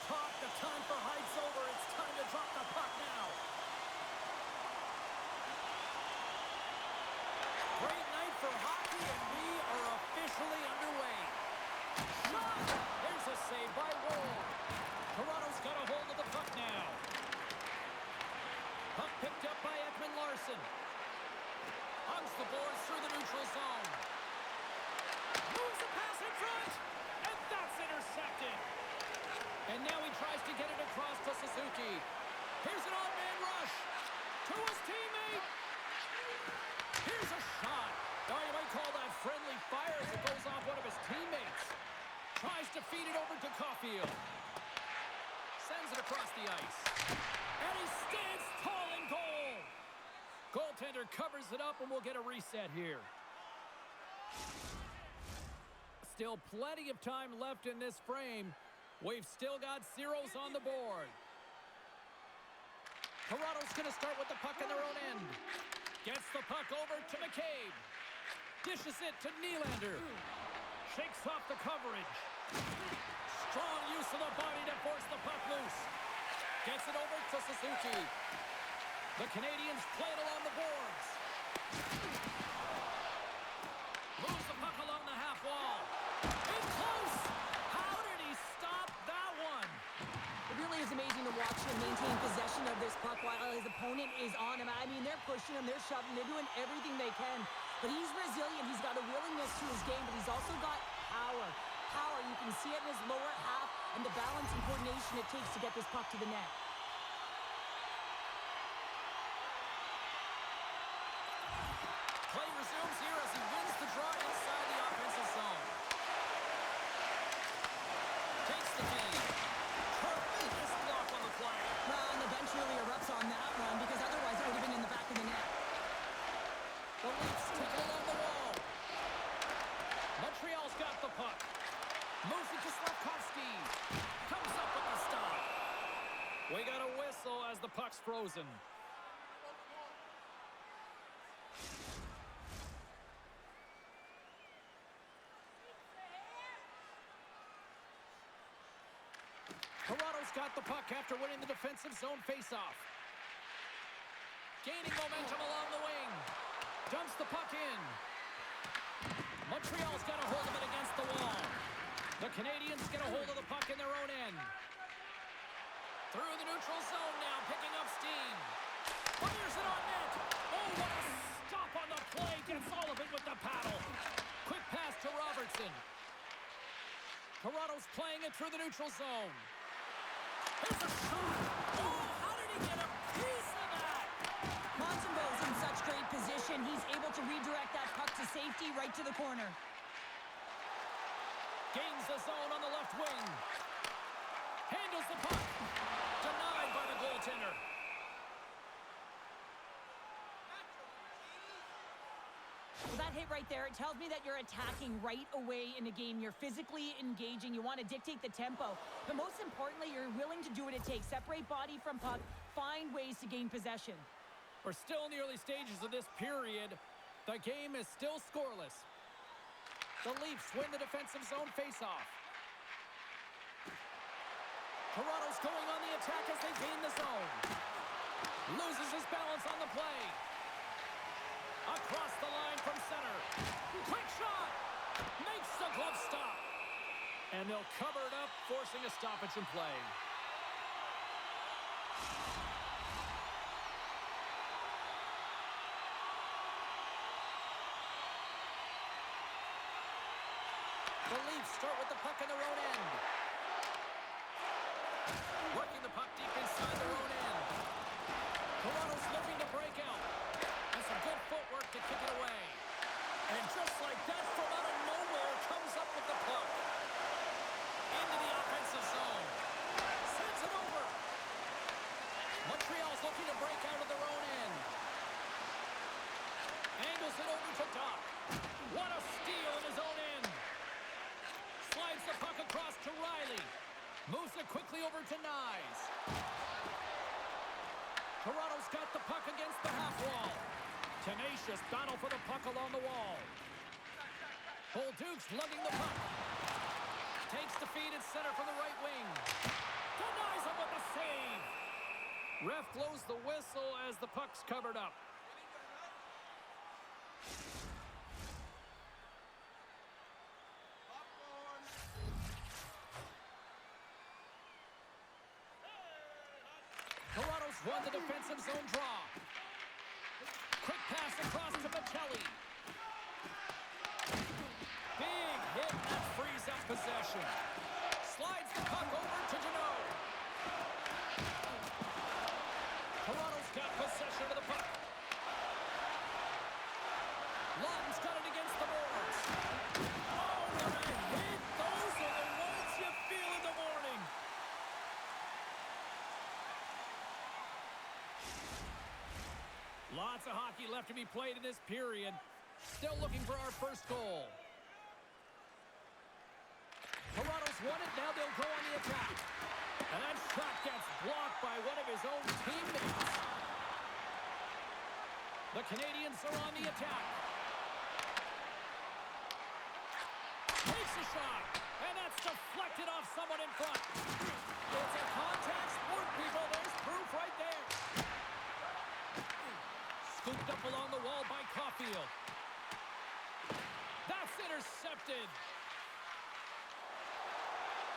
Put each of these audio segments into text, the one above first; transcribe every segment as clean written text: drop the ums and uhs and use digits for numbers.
talk. The time for hype's over. It's time to drop the puck now. Great night for hockey, and we are officially underway. Shot! There's a save by Ward. Toronto's got a hold of the puck now. Puck picked up by Ekman Larson. Hugs the boards through the neutral zone. Moves the pass in front, and that's intercepted. And now he tries to get it across to Suzuki. Here's an on-man rush to his teammate. Here's a shot. Now you might call that friendly fire as it goes off one of his teammates. Tries to feed it over to Caulfield. Sends it across the ice. And he stands tall in goal. Goaltender covers it up, and we'll get a reset here. Still plenty of time left in this frame. We've still got zeros on the board. Toronto's going to start with the puck in their own end. Gets the puck over to McCabe. Dishes it to Nylander. Shakes off the coverage. Strong use of the body to force the puck loose. Gets it over to Suzuki. The Canadiens play it along the boards. Moves the puck along the half wall. In close! How did he stop that one? It really is amazing to watch him maintain possession of this puck while his opponent is on him. I mean, they're pushing him, they're shoving, they're doing everything they can. But he's resilient, he's got a willingness to his game, but he's also got power. Power, you can see it in his lower half and the balance and coordination it takes to get this puck to the net. Play resumes here as he wins the draw inside the offensive zone. Takes the feed. Tremendous block on the play. Well, and the bench really erupts on that one because otherwise it would have been in the back of the net. The Leafs take it along the wall. Montreal's got the puck. Moves it to Slavkovsky. Comes up with the stop. We got a whistle as the puck's frozen. Toronto's got the puck after winning the defensive zone faceoff. Gaining momentum along the wing. Dumps the puck in. Montreal's got a hold of it against the wall. The Canadiens get a hold of the puck in their own end. Through the neutral zone now, picking up steam. Fires it on net. Oh, what a stop on the play. Gets all of it with the paddle. Quick pass to Robertson. Toronto's playing it through the neutral zone. Here's a shot. Oh, how did he get a piece of that? Montembeau's in such great position. He's able to redirect that puck to safety right to the corner. Gains the zone on the left wing. Handles the puck. Denied by the goaltender. Well, that hit right there, it tells me that you're attacking right away in the game. You're physically engaging. You want to dictate the tempo. But most importantly, you're willing to do what it takes. Separate body from puck. Find ways to gain possession. We're still in the early stages of this period. The game is still scoreless. The Leafs win the defensive zone faceoff. Toronto's going on the attack as they gain the zone. Loses his balance on the play. Across the line from center. Quick shot. Makes the glove stop. And they'll cover it up, forcing a stoppage in play. The Leafs start with the puck in their own end. Working the puck deep inside their own end. Toronto's looking to break out. And some good footwork to kick it away. And just like that, from out of nowhere, comes up with the puck. Into the offensive zone. Sends it over. Montreal's looking to break out of their own end. Angles it over to Doc. What a steal in his own end. Slides the puck across to Riley. Moves it quickly over to Nyes. Toronto's got the puck against the half wall. Tenacious battle for the puck along the wall. Bull Duke's lugging the puck. Takes the feed at center from the right wing. Denies him with the save. Ref blows the whistle as the puck's covered up. Toronto's won the defensive zone draw. Quick pass across to Michelli. Big hit that frees up possession. Slides the puck over to Janot. Toronto's got possession of the puck. Lawton's got it against the boards. Oh, what a hit! Those are the ones you feel in the morning. Lots of hockey left to be played in this period. Still looking for our first goal. Toronto's won it. Now they'll go on the attack. And that shot gets blocked by one of his own teammates. The Canadiens are on the attack. Takes a shot. And that's deflected off someone in front. It's a contact sport, people. There's proof right there. Scooped up along the wall by Caulfield. That's intercepted.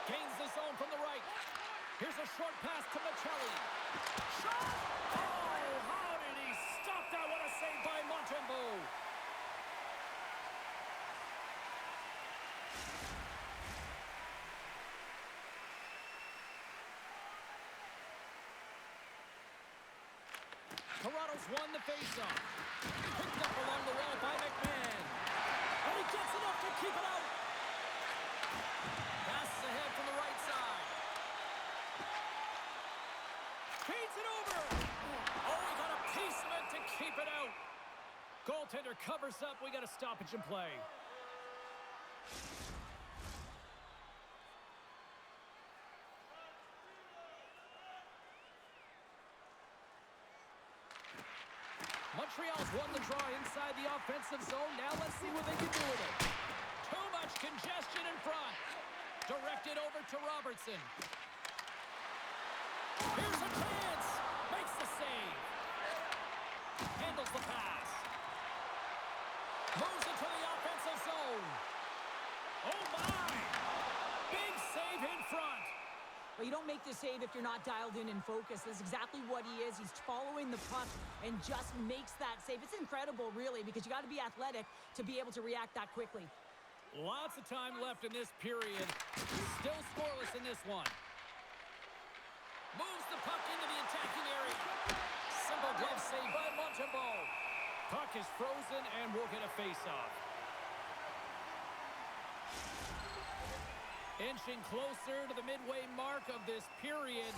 Gains the zone from the right. Here's a short pass to Michelli. Shot! Oh, how did he stop that? What a save by Montembeault. Toronto's won the faceoff. Picked up along the wall by McMahon. And he gets enough to keep it out. Passes ahead from the right side. Feeds it over. Oh, he got a piece of it to keep it out. Goaltender covers up. We got a stoppage in play. Montreal's won the draw inside the offensive zone. Now let's see what they can do with it. Too much congestion in front. Directed over to Robertson. Here's a chance. Makes the save. Handles the pass. Moves into the offensive zone. Oh, my. Big save in front. Well, you don't make the save if you're not dialed in and focused. That's exactly what he is. He's following the puck and just makes that save. It's incredible, really, because you got to be athletic to be able to react that quickly. Lots of time left in this period. Still scoreless in this one. Moves the puck into the attacking area. Simple glove save by Montembeault. Puck is frozen and we'll get a face-off. Inching closer to the midway mark of this period.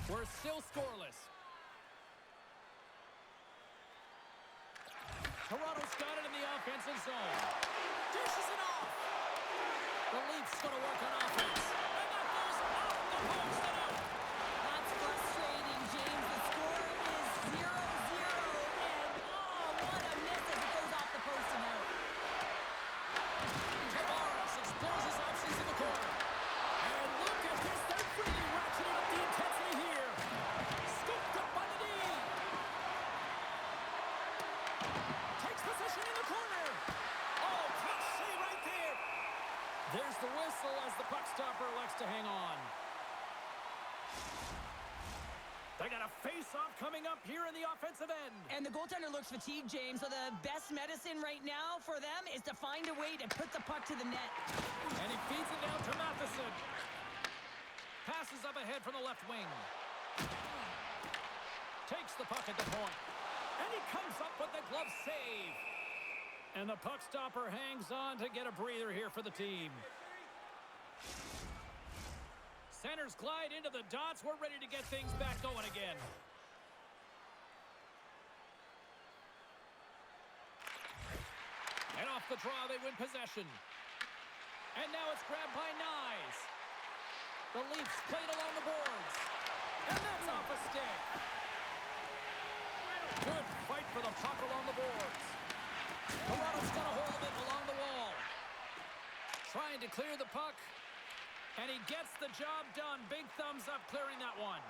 We're still scoreless. Toronto's got it in the offensive zone. Dishes it off. The Leafs going to work on offense. And that goes off the post and out. That's frustrating, James. The score is 0-0. And, oh, what a miss as it goes off the post and out. Tavares explores his options in the corner. And look at this. They're really ratcheting up the intensity here. Scooped up by the D. Takes position in the corner. Oh, clutch save right there. There's the whistle as the puck stopper elects to hang on. They got a face-off coming up here in the offensive end. And the goaltender looks fatigued, James, so the best medicine right now for them is to find a way to put the puck to the net. And he feeds it down to Matheson. Passes up ahead from the left wing. Takes the puck at the point. And he comes up with the glove save. And the puck stopper hangs on to get a breather here for the team. Centers glide into the dots. We're ready to get things back going again. And off the draw, they win possession. And now it's grabbed by Nyes. The Leafs played along the boards. And that's off a stick. Good fight for the puck along the boards. Toronto's got a hold of it along the wall. Trying to clear the puck. And he gets the job done. Big thumbs up clearing that one.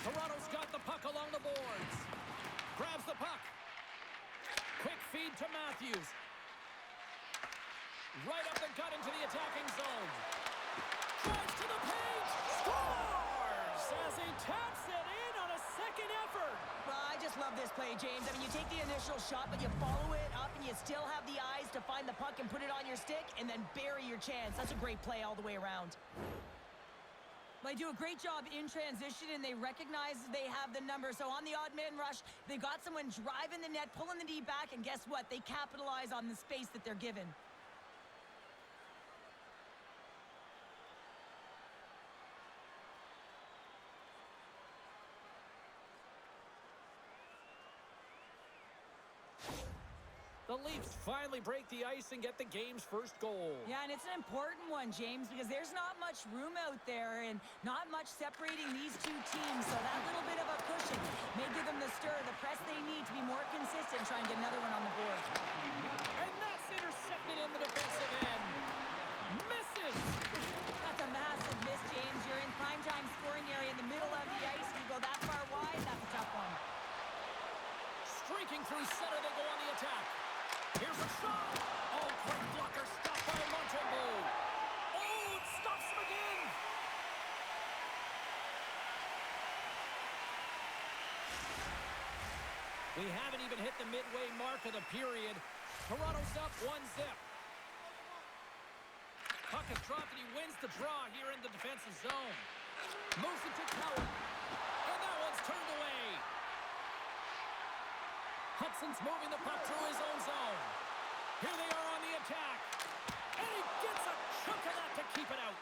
Toronto's got the puck along the boards. Grabs the puck. Quick feed to Matthews. Right up the gut into the attacking zone. Drives to the paint. Scores as he taps it in on a second effort. Well, I just love this play, James. I mean, you take the initial shot, but you follow it up, and you still have the eyes to find the puck and put it on your stick, and then bury your chance. That's a great play all the way around. They do a great job in transition, and they recognize they have the number. So on the odd man rush, they've got someone driving the net, pulling the D back, and guess what? They capitalize on the space that they're given. The Leafs finally break the ice and get the game's first goal. Yeah, and it's an important one, James, because there's not much room out there and not much separating these two teams. So that little bit of a cushion may give them the stir, the press they need to be more consistent, try and get another one on the board. And that's intercepted in the defensive end. Misses. That's a massive miss, James. You're in primetime scoring area in the middle of the ice. You go that far wide, that's a tough one. Streaking through center, they go on the attack. Here's a shot. Oh, quick blocker stopped by Montreal. Oh, it stops him again. We haven't even hit the midway mark of the period. Toronto's up 1-0. Puck is dropped and he wins the draw here in the defensive zone. Moves it to Cowan. And that one's turned away. Hudson's moving the puck through his own zone. Here they are on the attack. And he gets a chunk of that to keep it out.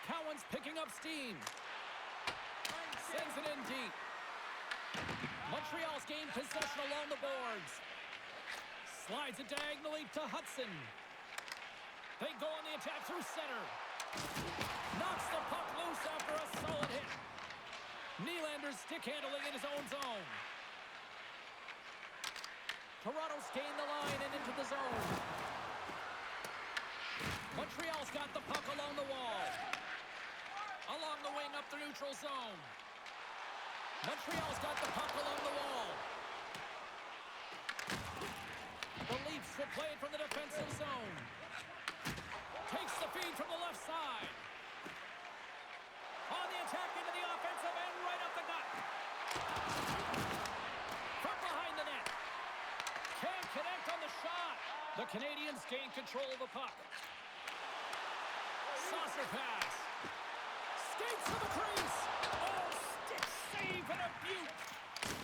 Cowan's picking up steam. Sends it in deep. Montreal's gained possession along the boards. Slides it diagonally to Hudson. They go on the attack through center. Knocks the puck loose after a solid hit. Nylander's stick handling in his own zone. Toronto's gained the line and into the zone. Montreal's got the puck along the wall. Along the wing up the neutral zone. Montreal's got the puck along the wall. The Leafs will play it from the defensive zone. Takes the feed from the left side. On the attack into the offensive end, right up the gut. From behind the net. Can't connect on the shot. The Canadiens gain control of the puck. Saucer pass. Skates to the crease. Oh, stick save and a beaut.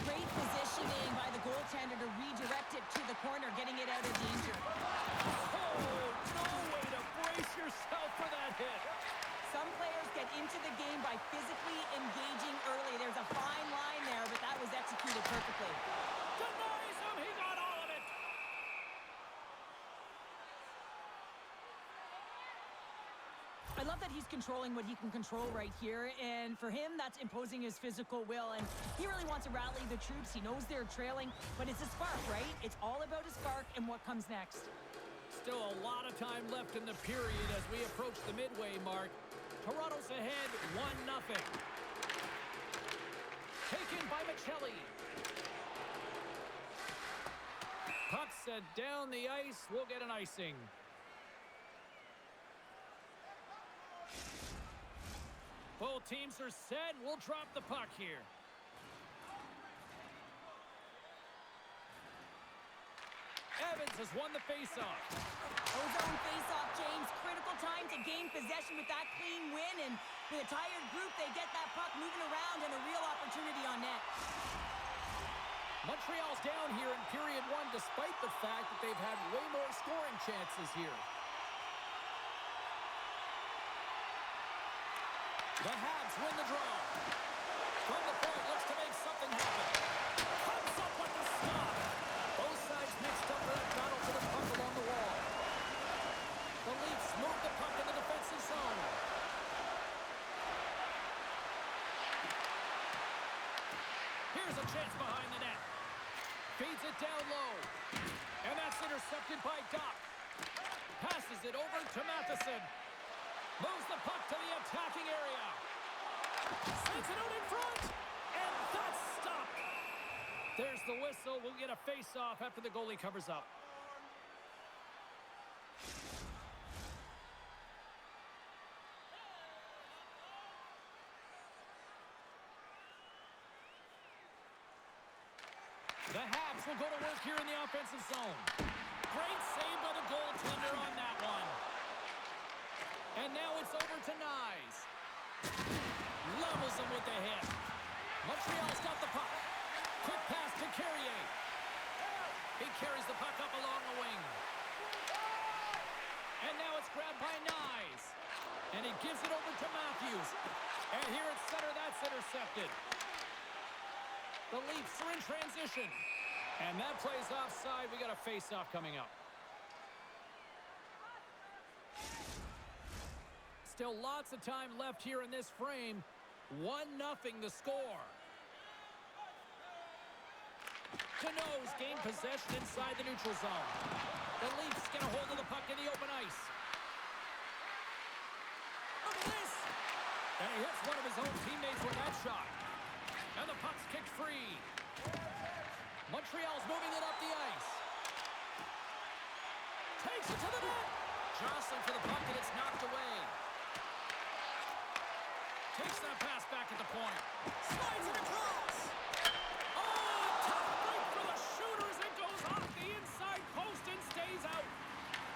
Great positioning by the goaltender to redirect it to the corner, getting it out of danger. Oh, no way to brace yourself for that hit. Some players get into the game by physically engaging early. There's a fine line there, but that was executed perfectly. Denies him. He got all of it. I love that he's controlling what he can control right here, and for him, that's imposing his physical will, and he really wants to rally the troops. He knows they're trailing, but it's a spark, right? It's all about a spark and what comes next. Still a lot of time left in the period as we approach the midway mark. Toronto's ahead 1-0. Taken by Michelli. Puck set down the ice. We'll get an icing. Both teams are set. We'll drop the puck here. Evans has won the faceoff. Ozone faceoff, James. Critical time to gain possession with that clean win, and with a tired group, they get that puck moving around and a real opportunity on net. Montreal's down here in period one, despite the fact that they've had way more scoring chances here. The Habs win the draw. From the point, looks to make something happen. Comes up with the stop. Both sides mixed up for that battle for the puck along the wall. The Leafs move the puck in the defensive zone. Here's a chance behind the net. Feeds it down low. And that's intercepted by Doc. Passes it it over to Matheson. Moves the puck to the attacking area. Sends it out in front. And that's stopped. There's the whistle. We'll get a face-off after the goalie covers up. The Habs will go to work here in the offensive zone. Great save by the goaltender on that one. And now it's over to Nyes. Levels him with the hit. Montreal's got the puck. Quick pass to Carrier. He carries the puck up along the wing. And now it's grabbed by Nyes. And he gives it over to Matthews. And here at center, that's intercepted. The Leafs are in transition. And that play's offside. We got a face-off coming up. Still lots of time left here in this frame. 1-0 the score. Cano's gain possession inside the neutral zone. The Leafs get a hold of the puck in the open ice. Look at this! And he hits one of his own teammates with that shot. And the puck's kicked free. Montreal's moving it up the ice. Takes it to the net. Jostling for the puck, and it's knocked away. Takes that pass back at the point. Slides it across. Oh, tough break for the shooter as it goes off the inside post and stays out.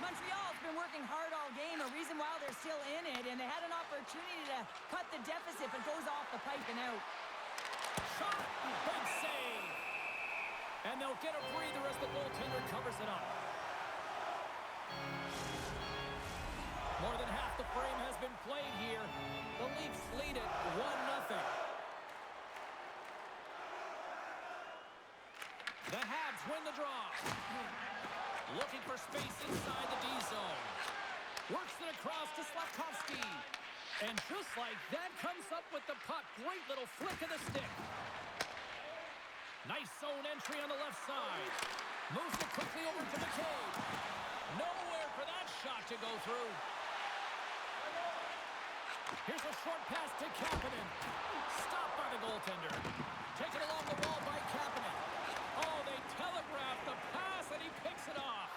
Montreal's been working hard all game, a reason why they're still in it, and they had an opportunity to cut the deficit, but goes off the pipe and out. Shot, big save. And they'll get a breather as the goaltender covers it up. More than half the frame has been played here. The Leafs lead it 1-0. The Habs win the draw. Looking for space inside the D zone. Works it across to Slavkovsky. And just like that, comes up with the puck. Great little flick of the stick. Nice zone entry on the left side. Moves it quickly over to McCabe. Nowhere for that shot to go through. Here's a short pass to Kapanen. Stopped by the goaltender. Taken along the wall by Kapanen. Oh, they telegraph the pass, and he picks it off.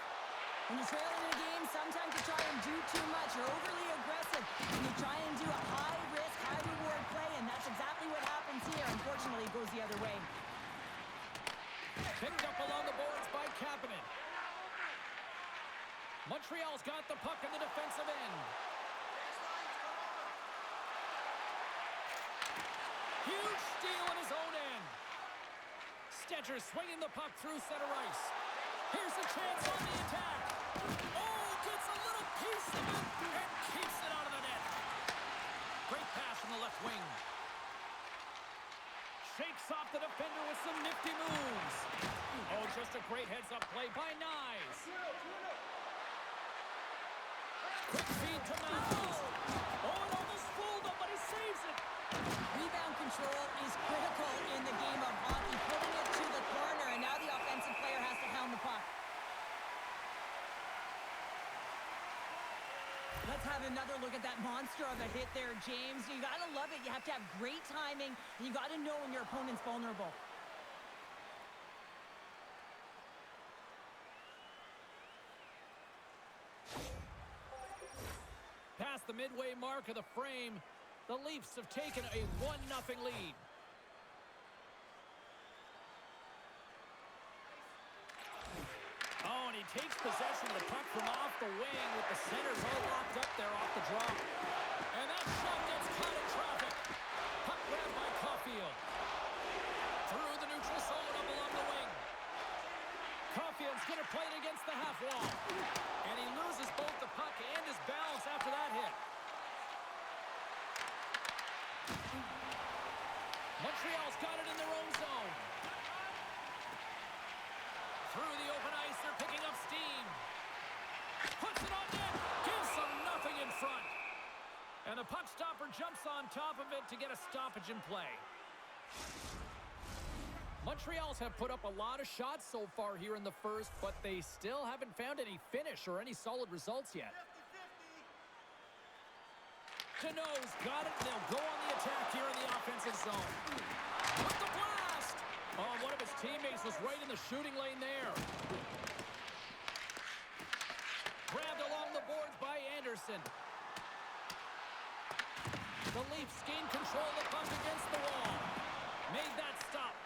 When you're trailing in a game, sometimes you try and do too much. You're overly aggressive, and you try and do a high-risk, high-reward play, and that's exactly what happens here. Unfortunately, it goes the other way. Picked up along the boards by Kapanen. Montreal's got the puck in the defensive end. Huge steal in his own end. Stetcher swinging the puck through center ice. Here's a chance on the attack. Oh, gets a little piece of it and keeps it out of the net. Great pass from the left wing. Shakes off the defender with some nifty moves. Oh, just a great heads-up play by Nyes. Quick feed to Matthews. Oh, it almost fooled him, but he saves it. Rebound control is critical in the game of hockey. Putting it to the corner, and now the offensive player has to hound the puck. Let's have another look at that monster of a hit there, James. You got to love it. You have to have great timing, and you got to know when your opponent's vulnerable. Past the midway mark of the frame, the Leafs have taken a 1-0 lead. Oh, and he takes possession of the puck from off the wing with the centers all locked up there off the draw. And that shot gets caught in traffic. Puck grabbed by Caulfield. Through the neutral zone up along the wing. Caulfield's going to play it against the half wall. And he loses both the puck and his balance after that hit. Montreal's got it in their own zone. Through the open ice, they're picking up steam. Puts it on net. Gives them nothing in front. And the puck stopper jumps on top of it to get a stoppage in play. Montreal's have put up a lot of shots so far here in the first, but they still haven't found any finish or any solid results yet. Cano's got it. They'll go on the attack here in the offensive zone. With the blast! Oh, one of his teammates was right in the shooting lane there. Grabbed along the boards by Anderson. The Leafs gain control of the puck against the wall. Made that stop.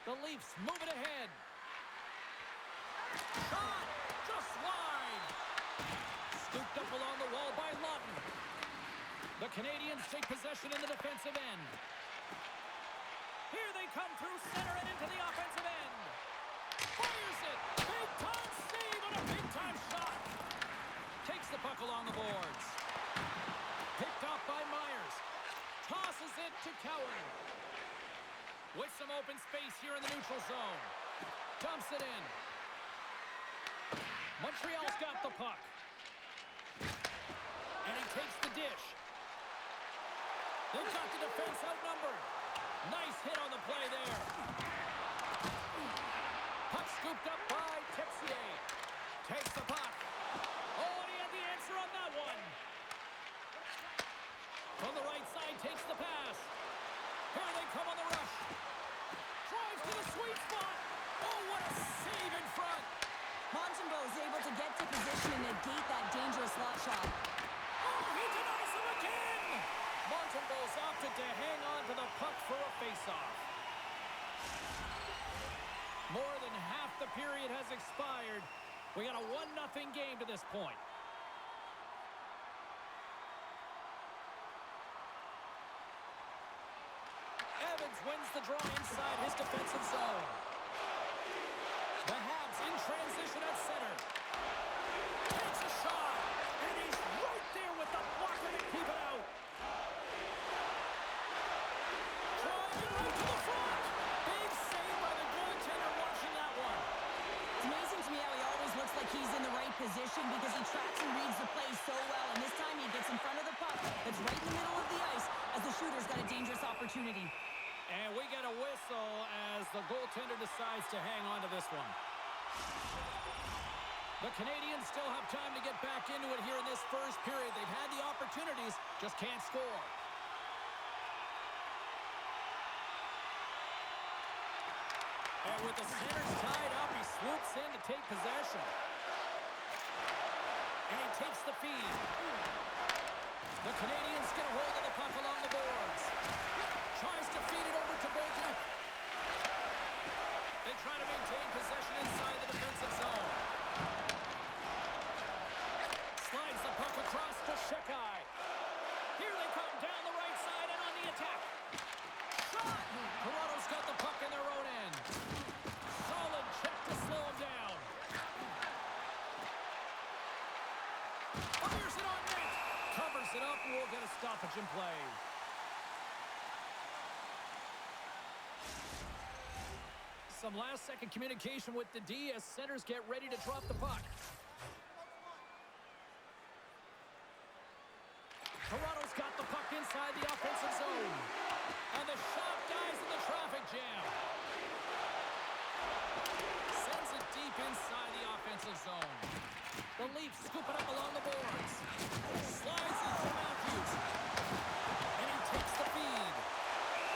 The Leafs moving ahead. Shot! Just wide! Scooped up along the wall by Lawton. The Canadiens take possession in the defensive end. Here they come through center and into the offensive end. Fires it! Big-time save on a big-time shot. Takes the puck along the boards. Picked off by Myers. Tosses it to Cowan. With some open space here in the neutral zone. Dumps it in. Montreal's got the puck. And he takes the dish. They've got the defense outnumbered. Nice hit on the play there. Puck scooped up by Texier. Takes the puck. Oh, and he had the answer on that one. From the right side, takes the pass. Here they come on the rush. Drives to the sweet spot. Oh, what a save in front. Montembeault is able to get to position and negate that dangerous slot shot. Oh, he denies him again. Montembeault's opted to hang on to the puck for a face-off. More than half the period has expired. We got a 1-0 game to this point. Evans wins the draw inside his defensive zone. The Habs in transition at center. Takes a shot, and he's right there with the blocker to keep it out. Driving right to the front. Big save by the goaltender watching that one. It's amazing to me how he always looks like he's in the right position because he tracks and reads the play so well. And this time he gets in front of the puck that's right in the middle of the ice as the shooter's got a dangerous opportunity. And we get a whistle as the goaltender decides to hang on to this one. The Canadiens still have time to get back into it here in this first period. They've had the opportunities, just can't score. And with the centers tied up, he swoops in to take possession. And he takes the feed. The Canadiens get a hold of the puck along the boards. Tries to feed it over to Bojack. They try to maintain possession inside the defensive zone. Slides the puck across to Shekai. Here they come down the right side and on the attack. Shot! Toronto's got the puck in their own end. Solid check to slow him down. Fires it on net. Covers it up and we'll get a stoppage in play. Some last-second communication with the D as centers get ready to drop the puck. Toronto's got the puck inside the offensive zone. And the shot dies in the traffic jam. Sends it deep inside the offensive zone. The Leafs scoop it up along the boards. Slides it to Matthews. And he takes the feed.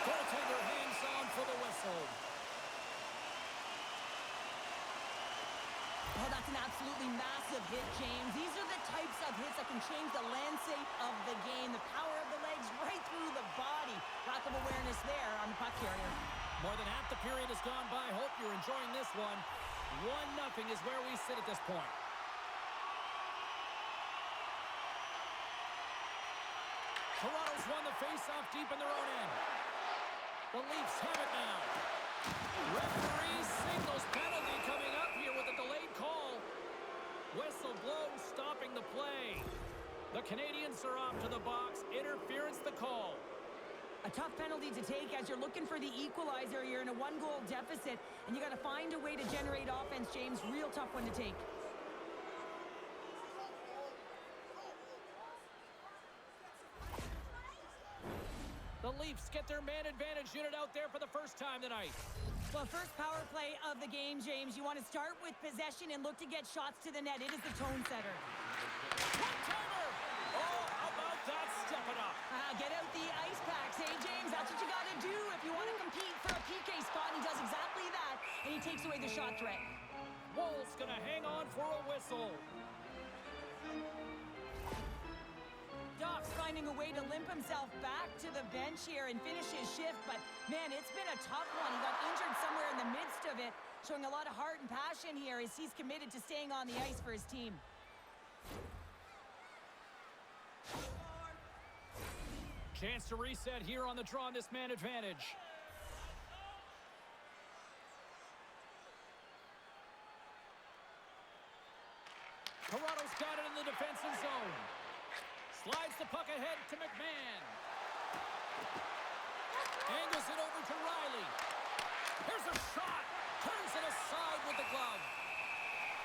Goaltender hangs on for the whistle. Oh, that's an absolutely massive hit, James. These are the types of hits that can change the landscape of the game. The power of the legs right through the body. Lack of awareness there on the puck carrier. More than half the period has gone by. Hope you're enjoying this one. 1-0 is where we sit at this point. Toronto's won the face-off deep in their own end. The Leafs have it now. Referee signals penalty coming up here with a delayed call. Whistle blows, stopping the play. The Canadiens are off to the box. Interference the call. A tough penalty to take as you're looking for the equalizer. You're in a 1-goal deficit, and you got to find a way to generate offense, James. Real tough one to take. The Leafs get their man advantage unit out there for the first time tonight. Well, first power play of the game, James. You want to start with possession and look to get shots to the net. It is the tone setter. One-timer! Oh, how about that he takes away the shot threat. Woll's going to hang on for a whistle. Doc's finding a way to limp himself back to the bench here and finish his shift, but man, it's been a tough one. He got injured somewhere in the midst of it, showing a lot of heart and passion here as he's committed to staying on the ice for his team. Chance to reset here on the draw on this man advantage. Toronto's got it in the defensive zone. Slides the puck ahead to McMahon. Angles it over to Riley. Here's a shot. Turns it aside with the glove.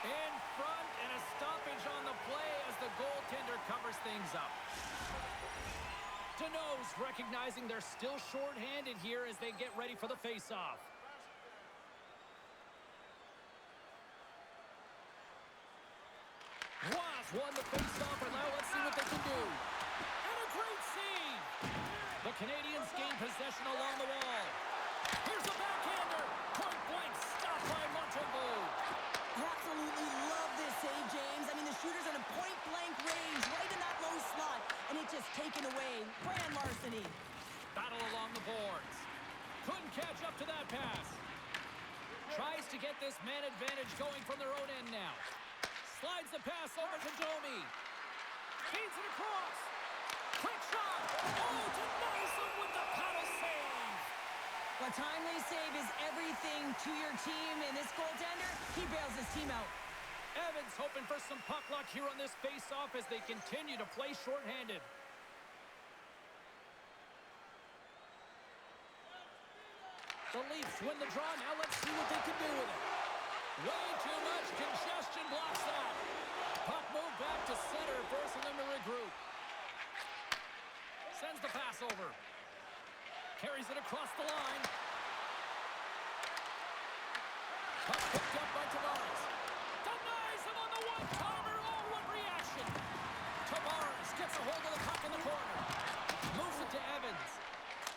In front and a stoppage on the play as the goaltender covers things up. Deneau's recognizing they're still short-handed here as they get ready for the face-off. Ross won the face-off, and now let's see what they can do. And a great save! The Canadiens gain possession along the wall. Here's a backhander. Point-blank stop by Montreal. Absolutely love this save, James. I mean, the shooter's in a point-blank range, right in that low slot, and it's just taken away. Grand larceny. Battle along the boards. Couldn't catch up to that pass. Tries to get this man advantage going from their own end now. Slides the pass over to Domi. Feeds it across. Quick shot. Oh, denies him with the paddle save. A timely save is everything to your team, and this goaltender, he bails his team out. Evans hoping for some puck luck here on this face-off as they continue to play shorthanded. The Leafs win the draw. Now let's see what they can do with it. Way too much congestion blocks that. Puck moved back to center, forcing them to regroup. Sends the pass over. Carries it across the line. Puck picked up by Tavares. Denies him on the one-timer. Oh, what reaction. Tavares gets a hold of the puck in the corner. Moves it to Evans.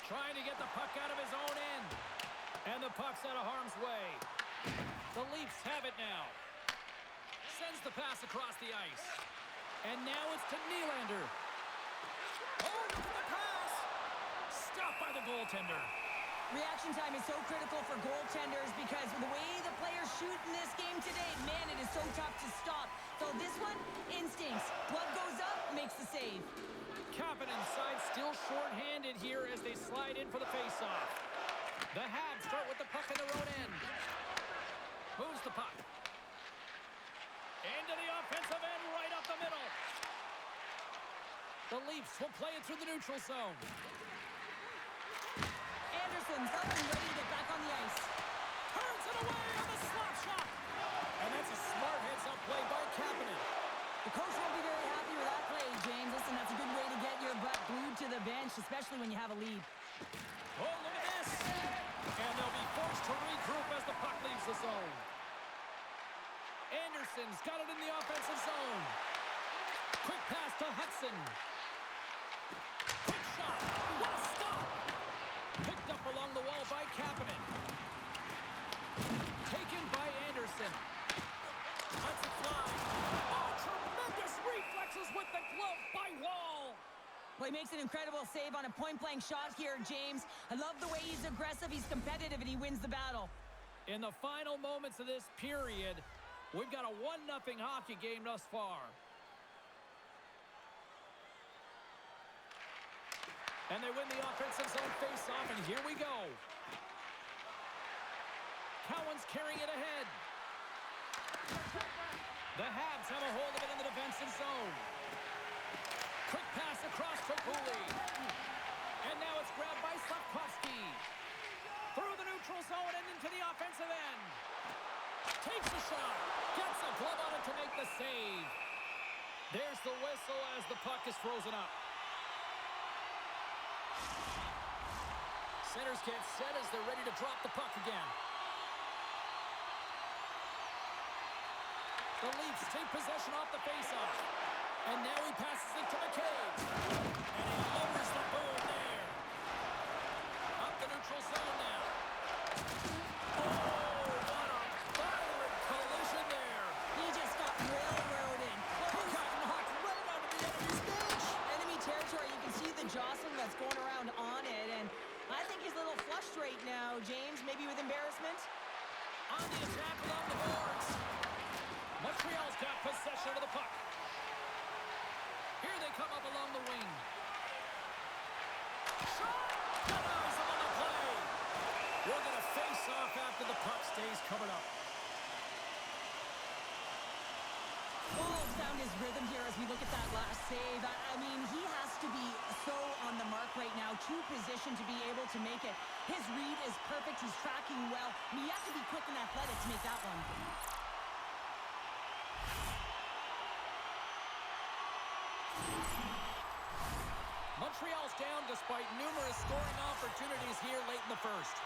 Trying to get the puck out of his own end. And the puck's out of harm's way. The Leafs have it now. Sends the pass across the ice. And now it's to Nylander. Oh, look at the pass. Stopped by the goaltender. Reaction time is so critical for goaltenders because the way the players shoot in this game today, man, it is so tough to stop. So this one, instincts. Glove goes up, makes the save. Kapanen's side still short-handed here as they slide in for the face-off. The Habs start with the puck in their own end. Moves the puck. Into the offensive end, right up the middle. The Leafs will play it through the neutral zone. Anderson's up and ready to get back on the ice. Turns it away on the slap shot. And that's a smart heads-up play by Kapanen. The coach won't be very happy with that play, James. Listen, that's a good way to get your butt glued to the bench, especially when you have a lead. Oh, look at this. And they'll be forced to regroup as the puck leaves the zone. Anderson's got it in the offensive zone. Quick pass to Hudson. Quick shot. What a stop. Picked up along the wall by Kapanen. Taken by Anderson. Hudson flies. Oh, tremendous reflexes with the glove by Wall. Well, he makes an incredible save on a point-blank shot here, James. I love the way he's aggressive, he's competitive, and he wins the battle. In the final moments of this period, we've got a 1-0 hockey game thus far. And they win the offensive zone face-off, and here we go. Cowan's carrying it ahead. The Habs have a hold of it in the defensive zone. Quick pass across to Cooley. And now it's grabbed by Slavkovsky. Through the neutral zone and into the offensive end. Takes a shot. Gets a glove on it to make the save. There's the whistle as the puck is frozen up. Centers get set as they're ready to drop the puck again. The Leafs take possession off the faceoff. And now he passes it to McCabe. And he lowers the board there. Up the neutral zone now. Oh, what a right now, James, maybe with embarrassment. On the attack along the boards. Montreal's got possession of the puck. Here they come up along the wing. Shot! Denies him on the play. We're going to face off after the puck stays covered up. Ball's found his rhythm here as we look at that last save. I mean, he has to be so on the mark right now, too positioned to be able to make it. His read is perfect. He's tracking well. I mean, you have to be quick and athletic to make that one. Montreal's down despite numerous scoring opportunities here late in the first.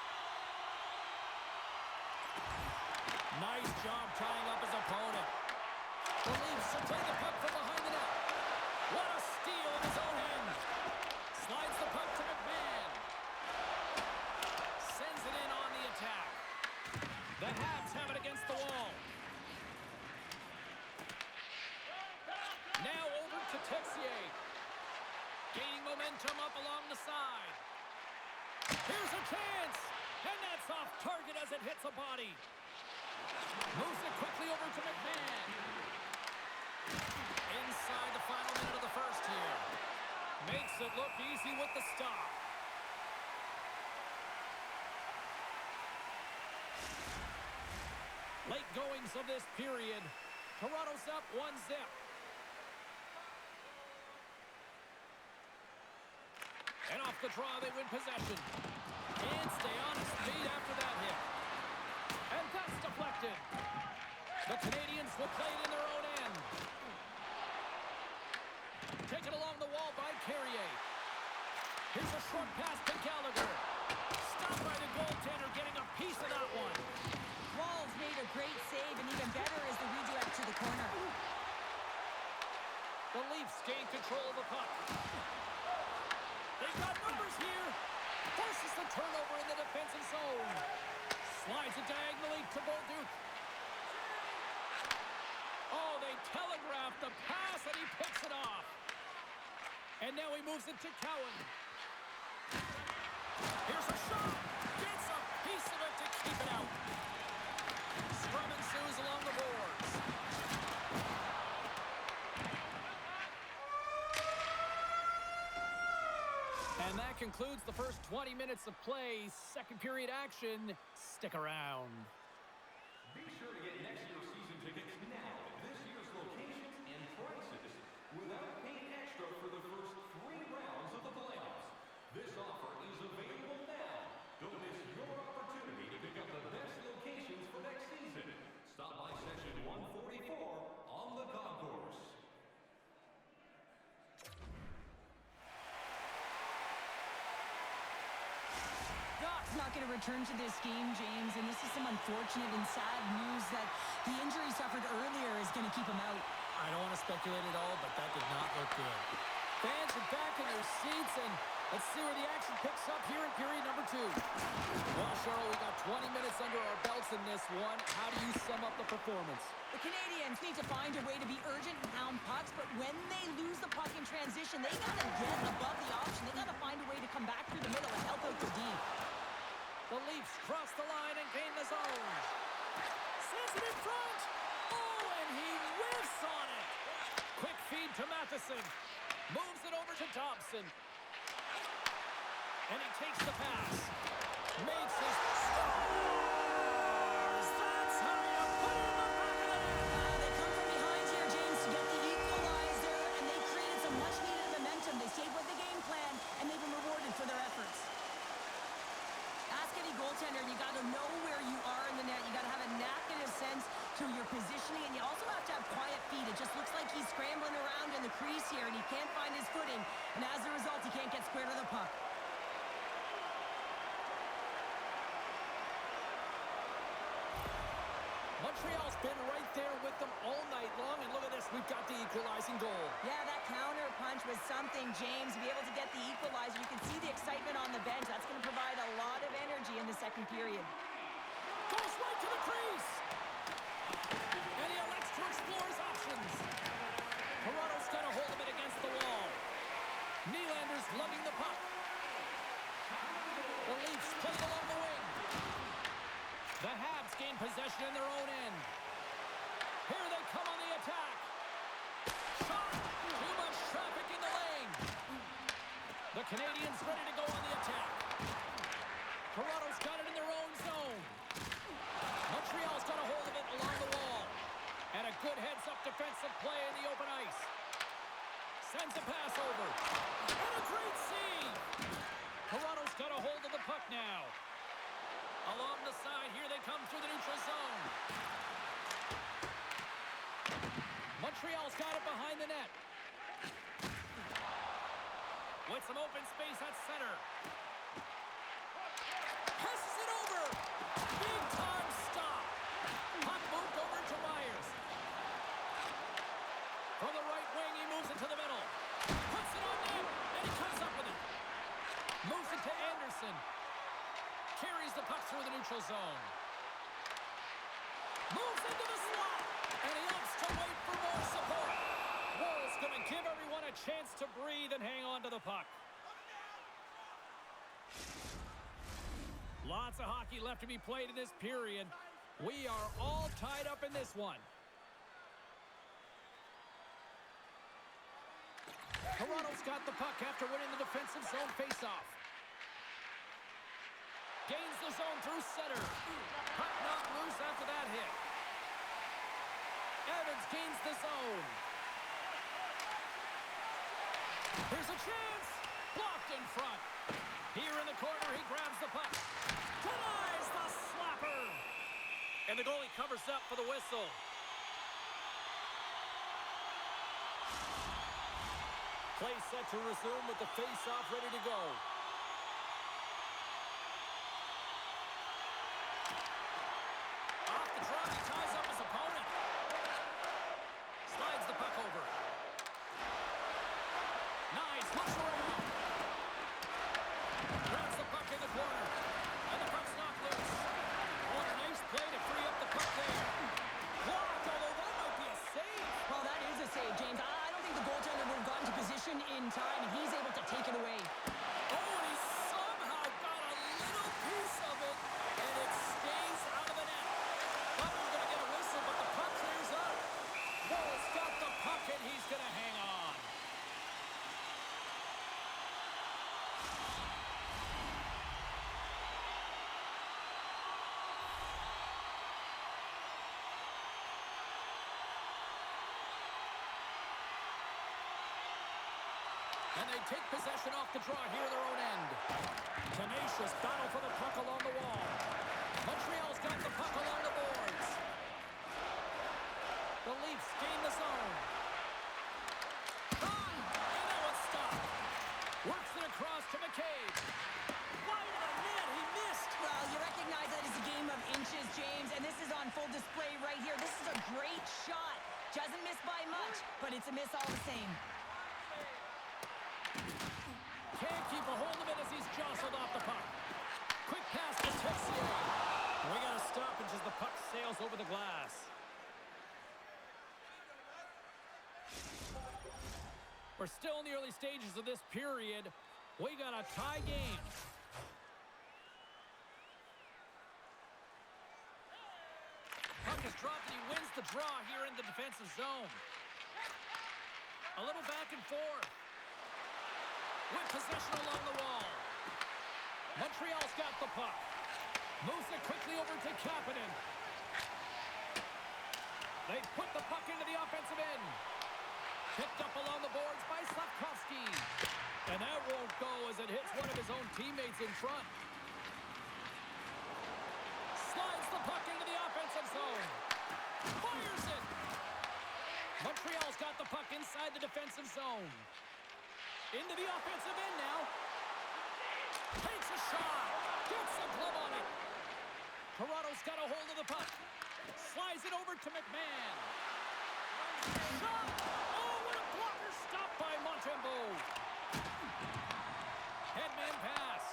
Nice job tying up his opponent. The Leafs have played the puck from behind the net. What a steal in his own end. Slides the puck to McMahon. Sends it in on the attack. The Habs have it against the wall. Now over to Texier. Gaining momentum up along the side. Here's a chance. And that's off target as it hits a body. Moves it quickly over to McMahon. Inside the final minute of the first here. Makes it look easy with the stop. Late goings of this period. Toronto's up 1-0. And off the draw, they win possession. Can't stay on his feet after that hit. And that's deflected. The Canadiens will play it in their own end. Taken along the wall by Carrier. Here's a short pass to Gallagher. Stopped by the goaltender, getting a piece of that one. Wall's made a great save, and even better is the redirect to the corner. The Leafs gain control of the puck. They've got numbers here. Forces the turnover in the defensive zone. Slides it diagonally to Bolduc. Oh, they telegraphed the pass, and he picks it off. And now he moves it to Cowan. Here's a shot. Gets a piece of it to keep it out. Scrum ensues along the boards. And that concludes the first 20 minutes of play. Second period action. Stick around. Be sure to get next year's season tickets now at this year's locations and prices without paying extra for the first 3 rounds of the playoffs. This offer is available now. Don't miss your opportunity to pick up the best locations for next season. Stop by section 144 on the concourse. Doc's not going to return to this game, James, and this is some unfortunate and sad news that the injury suffered earlier is going to keep him out. I don't want to speculate at all, but that did not look good. Fans are back in their seats, and let's see where the action picks up here in period number 2. Well, Cheryl, we got 20 minutes under our belts in this one. How do you sum up the performance? The Canadiens need to find a way to be urgent and pound pucks, but when they lose the puck in transition, they got to get above the option. They got to find a way to come back through the middle and help out the D. The Leafs cross the line and gain the zone. Sends it in front. Oh, and he whiffs on it. Quick feed to Matheson. Moves it over to Dobson. And he takes the pass. Makes his scores. That's how you put it in the back of the net. They come from behind here, James, to get the equalizer, and they created some much-needed momentum. They stayed with the game plan, and they've been rewarded for their efforts. Ask any goaltender, you got to know where you are in the net. You got to have a knack and a sense to your positioning, and you also have to have quiet feet. It just looks like he's scrambling around in the crease here, and he can't find his footing, and as a result, he can't get square to the puck. Montreal's been right there with them all night long, and look at this, we've got the equalizing goal. Yeah, that counter punch was something, James. To be able to get the equalizer, you can see the excitement on the bench. That's going to provide a lot of energy in the second period. Goes right to the crease. And he elects to explore his options. Toronto's got a hold of it against the wall. Nylander's lugging the puck. The Leafs play it along Sends a pass over. And a great save. Toronto's got a hold of the puck now. Along the side, here they come through the neutral zone. Montreal's got it behind the net. With some open space at center. Passes it over. Big time stop. Puck moved over to Myers. From the right wing, he moves it to the middle. Puts it on net, and he comes up with it. Moves it to Anderson. Carries the puck through the neutral zone. Moves into the slot, and he opts to wait for more support. Wolves going to give everyone a chance to breathe and hang on to the puck. Lots of hockey left to be played in this period. We are all tied up in this one. Toronto's got the puck after winning the defensive zone faceoff. Gains the zone through center. Puck knocked loose after that hit. Evans gains the zone. Here's a chance. Blocked in front. Here in the corner, he grabs the puck. Denies the slapper. And the goalie covers up for the whistle. Play set to resume with the face-off ready to go. Off the draw, he ties up his opponent. Slides the puck over. Nice, looks around. Grabs the puck in the corner. And the puck's knocked loose. Oh, a nice play to free up the puck there. Blocked, although that might be a save. Well, that is a save, James. I don't think the goaltender would have gotten to position in time, and he's able to take it away. Oh, and he somehow got a little piece of it, and it stays out of the net. Thought we were going to get a whistle, but the puck clears up. Wolves got the puck, and he's going to hang on. And they take possession off the draw here at their own end. Tenacious battle for the puck along the wall. Montreal's got the puck along the boards. The Leafs gain the zone. And now it's stopped. Works it across to McCabe. Wide of the net, he missed. Well, you recognize that it's a game of inches, James, and this is on full display right here. This is a great shot. Doesn't miss by much, but it's a miss all the same. Can't keep a hold of it as he's jostled off the puck. Quick pass to Texier. We got to stop it as the puck sails over the glass. We're still in the early stages of this period. We got a tie game. Puck is dropped and he wins the draw here in the defensive zone. A little back and forth. With possession along the wall. Montreal's got the puck. Moves it quickly over to Kapanen. They put the puck into the offensive end. Picked up along the boards by Slavkovsky. And that won't go as it hits one of his own teammates in front. Slides the puck into the offensive zone. Fires it. Montreal's got the puck inside the defensive zone. Into the offensive end now. Takes a shot. Gets a glove on it. Toronto's got a hold of the puck. Slides it over to McMahon. Shot. Oh, what a blocker stop by Montembeault. Headman pass.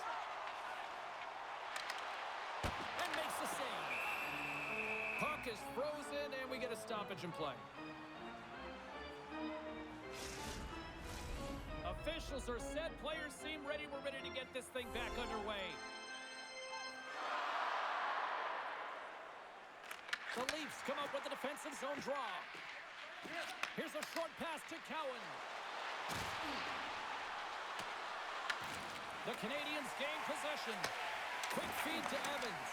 And makes the save. Puck is frozen, and we get a stoppage in play. Officials are set. Players seem ready. We're ready to get this thing back underway. The Leafs come up with the defensive zone draw. Here's a short pass to Cowan. The Canadiens gain possession. Quick feed to Evans.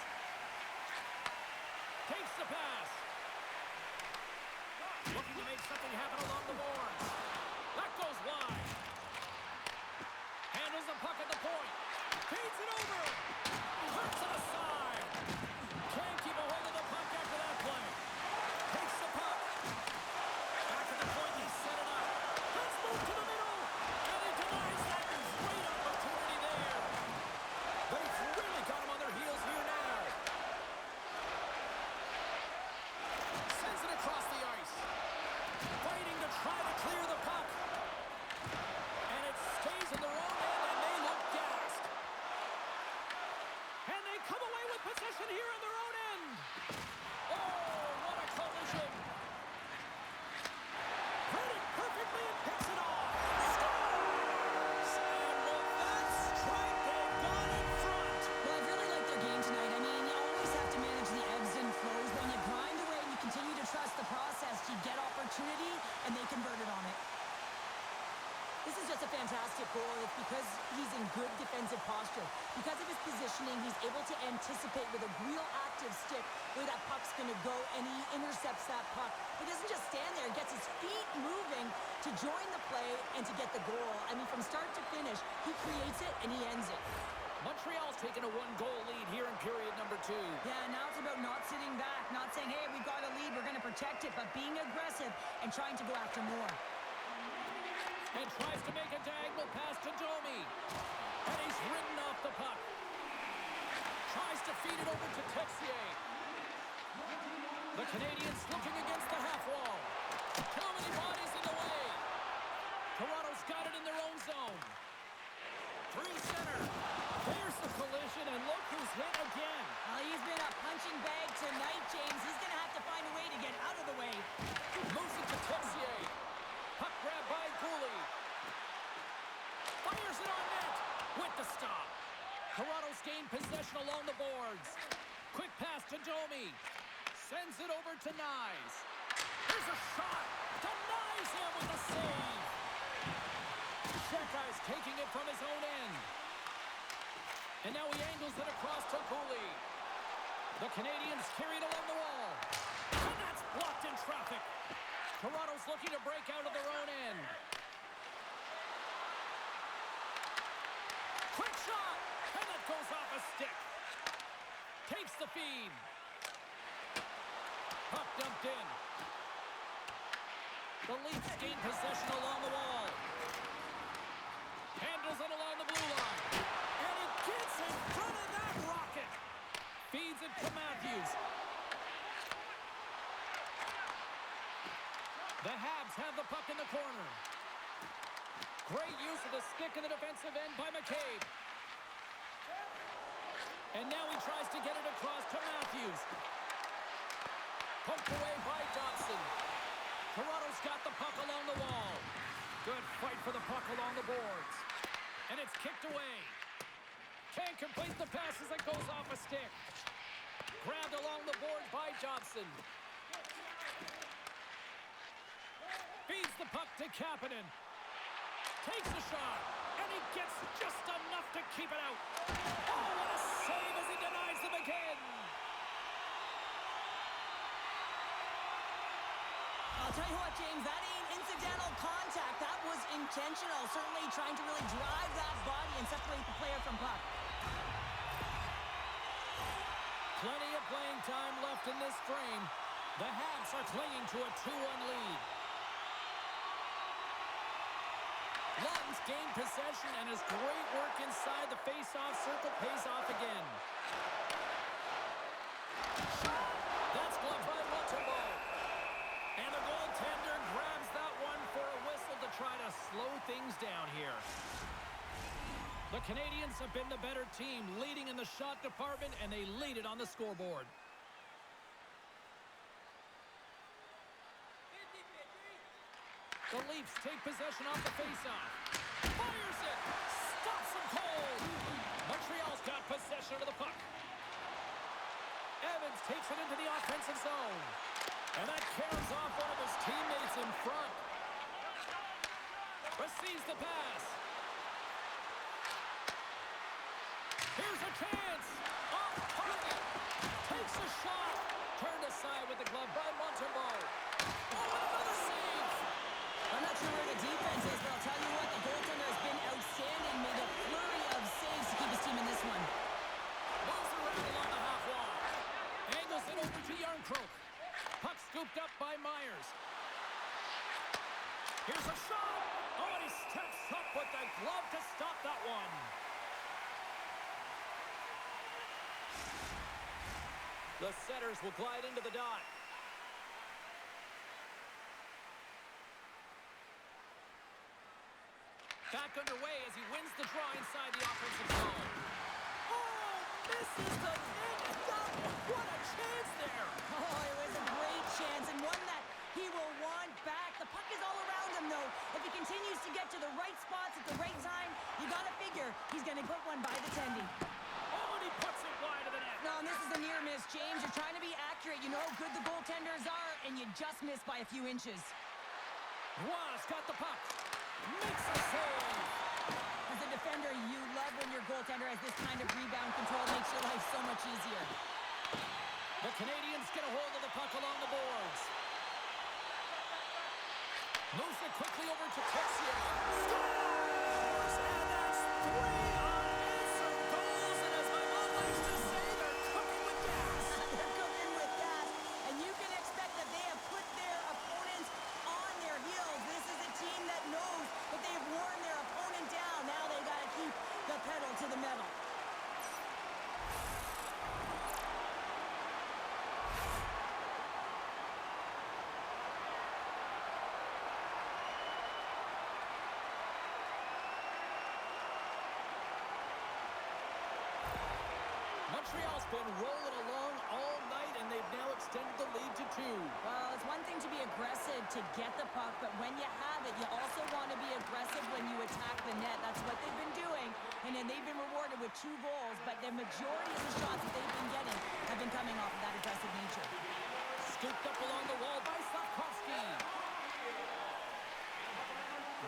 Takes the pass. Looking to make something happen along the boards. That goes wide. This is just a fantastic goal. It's because he's in good defensive posture. Because of his positioning, he's able to anticipate with a real active stick where that puck's going to go, and he intercepts that puck. He doesn't just stand there, he gets his feet moving to join the play and to get the goal. I mean, from start to finish, he creates it and he ends it. Montreal's taken a one-goal lead here in period number 2. Yeah, now it's about not sitting back, not saying, hey, we've got a lead, we're going to protect it, but being aggressive and trying to go after more. And tries to make a diagonal pass to Domi. And he's ridden off the puck. Tries to feed it over to Texier. The Canadiens looking against the half wall. Too many bodies in the way. Toronto's got it in their own zone. Through center. There's the collision, and look who's hit again. Well, he's been a punching bag tonight, James. He's going to have to find a way to get out of the way. Moves it to Texier. Puck grab by Cooley. Fires it on net with the stop. Toronto's gained possession along the boards. Quick pass to Domi. Sends it over to Nyes. Here's a shot. Denies him with a save. Shekai's taking it from his own end. And now he angles it across to Cooley. The Canadiens carried along the wall. And that's blocked in traffic. Toronto's looking to break out of their own end. Quick shot! And that goes off a stick. Takes the feed. Puck dumped in. The Leafs gain possession along the wall. Handles it along the blue line. And it gets in front of that rocket. Feeds it to Matthews. The Habs have the puck in the corner. Great use of the stick in the defensive end by McCabe. And now he tries to get it across to Matthews. Poked away by Dotson. Toronto's got the puck along the wall. Good fight for the puck along the boards. And it's kicked away. Can't complete the pass as it goes off a stick. Grabbed along the boards by Johnson. Feeds the puck to Kapanen. Takes the shot. And he gets just enough to keep it out. Oh, what a save as he denies them again. I'll tell you what, James, that ain't incidental contact. That was intentional. Certainly trying to really drive that body and separate the player from puck. Plenty of playing time left in this frame. The Habs are clinging to a 2-1 lead. Lund's gained possession, and his great work inside the face-off circle pays off again. That's gloved by Montembeault. And the goaltender grabs that one for a whistle to try to slow things down here. The Canadiens have been the better team, leading in the shot department, and they lead it on the scoreboard. The Leafs take possession off the faceoff. Fires it! Stops him cold! Montreal's got possession of the puck. Evans takes it into the offensive zone. And that carries off one of his teammates in front. Receives the pass. Here's a chance. Off target. Takes a shot. Turned aside with the glove by Montembeault. Oh, another save. I'm not sure where the defense is, but I'll tell you what, the goaltender has been outstanding. Made a flurry of saves to keep his team in this one. Moves around along the half wall. Angles it over to Yarncroke. Puck scooped up by Myers. Here's a shot. Oh, and he steps up with the glove to stop that one. The setters will glide into the dot. Back underway as he wins the draw inside the offensive zone. Oh, misses the net. What a chance there. Oh, it was a great chance and one that he will want back. The puck is all around him, though. If he continues to get to the right spots at the right time, you got to figure he's going to put one by the tendy. Oh, and he puts it wide of the net. No, and this is a near miss, James. You're trying to be accurate. You know how good the goaltenders are, and you just miss by a few inches. Roy's got the puck. Makes the save. goaltender, as this kind of rebound control makes your life so much easier. The Canadiens get a hold of the puck along the boards. Moves it quickly over to Texier. Scores! And that's 3 unanswered goals. And as my mom likes to say, they're cooking with gas. They're cooking with gas. And you can expect that they have put their opponents on their heels. This is a team that knows that they've worn their opponent down. Now they got to keep the pedal to the metal. Montreal's been rolling along all night, and they've now extended the lead to 2. Well, it's one thing to be aggressive to get the puck, but when you have it, you also want to be aggressive when you attack the net. That's what they've been doing, and then they've been rewarded with 2 goals, but the majority of the shots that they've been getting have been coming off of that aggressive nature. Scooped up along the wall by Slavkovsky.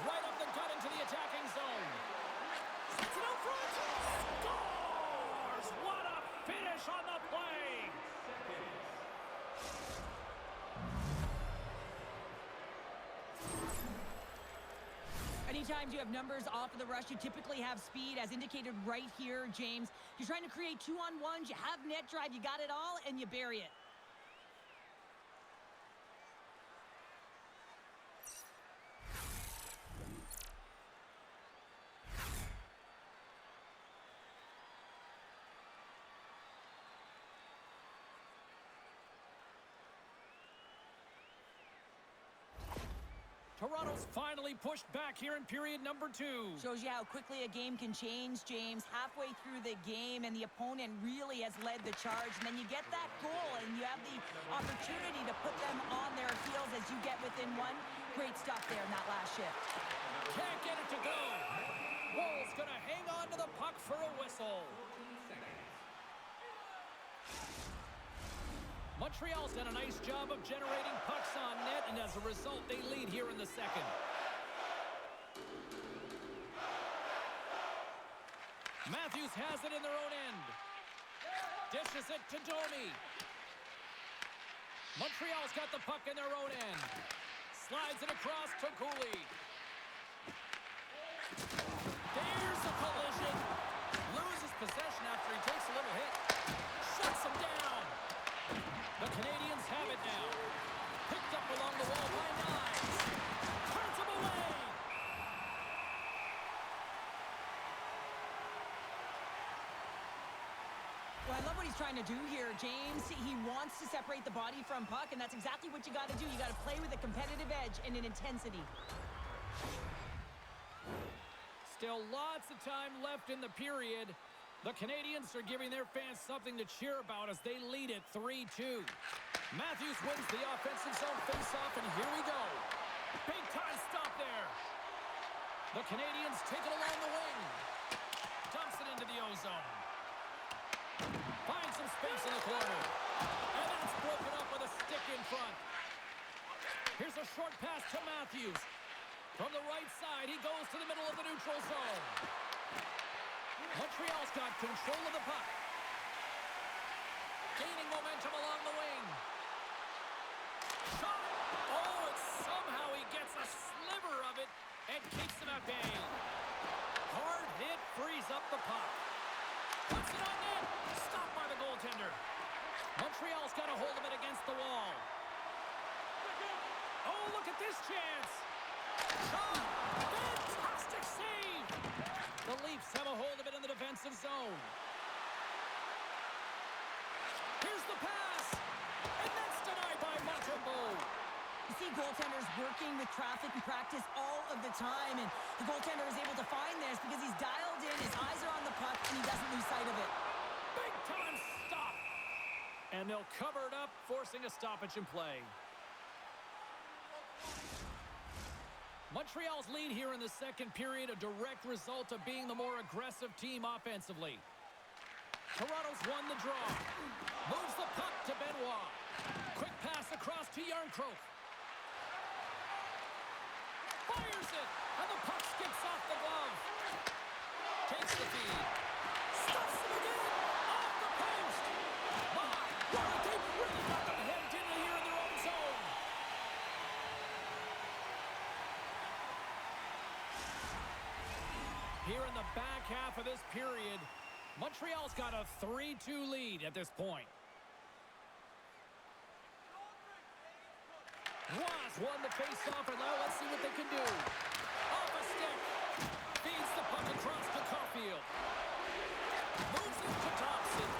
Right up the gut into the attacking zone. Sets it out front. Scores! What a finish on the play! Anytime you have numbers off of the rush, you typically have speed, as indicated right here, James. You're trying to create 2-on-1s, you have net drive, you got it all, and you bury it. Toronto's finally pushed back here in period number 2. Shows you how quickly a game can change, James. Halfway through the game, and the opponent really has led the charge. And then you get that goal, and you have the opportunity to put them on their heels as you get within 1. Great stuff there in that last shift. Can't get it to go. Woll's going to hang on to the puck for a whistle. Montreal's done a nice job of generating pucks on net, and as a result, they lead here in the second. Matthews has it in their own end. Dishes it to Domi. Montreal's got the puck in their own end. Slides it across to Cooley. There's a collision. Loses possession after he takes a little hit. Shuts him down. The Canadiens have it now. Picked up along the wall by Knies. Turns him away. Well, I love what he's trying to do here, James. He wants to separate the body from puck, and that's exactly what you got to do. You got to play with a competitive edge and an intensity. Still lots of time left in the period. The Canadiens are giving their fans something to cheer about as they lead it 3-2. Matthews wins the offensive zone faceoff, and here we go. Big time stop there. The Canadiens take it along the wing. Dumps it into the O-zone. Finds some space in the corner. And that's broken up with a stick in front. Here's a short pass to Matthews. From the right side, he goes to the middle of the neutral zone. Montreal's got control of the puck. Gaining momentum along the wing. Shot! Oh, and somehow he gets a sliver of it and keeps him at bay. Hard hit frees up the puck. Puts it on net. Stopped by the goaltender. Montreal's got a hold of it against the wall. Oh, look at this chance. Shot! Fantastic save! The Leafs have a hold of it in the defensive zone. Here's the pass! And that's denied by Montembeault. You see goaltenders working with traffic and practice all of the time, and the goaltender is able to find this because he's dialed in, his eyes are on the puck, and he doesn't lose sight of it. Big time stop! And they'll cover it up, forcing a stoppage in play. Montreal's lead here in the second period, a direct result of being the more aggressive team offensively. Toronto's won the draw. Moves the puck to Benoit. Quick pass across to Yarncroke. Fires it, and the puck skips off the glove. Takes the feed. Here in the back half of this period, Montreal's got a 3-2 lead at this point. Ross won the face-off, and now let's see what they can do. Off a stick. Feeds the puck across to Caulfield. Moves it to Thompson.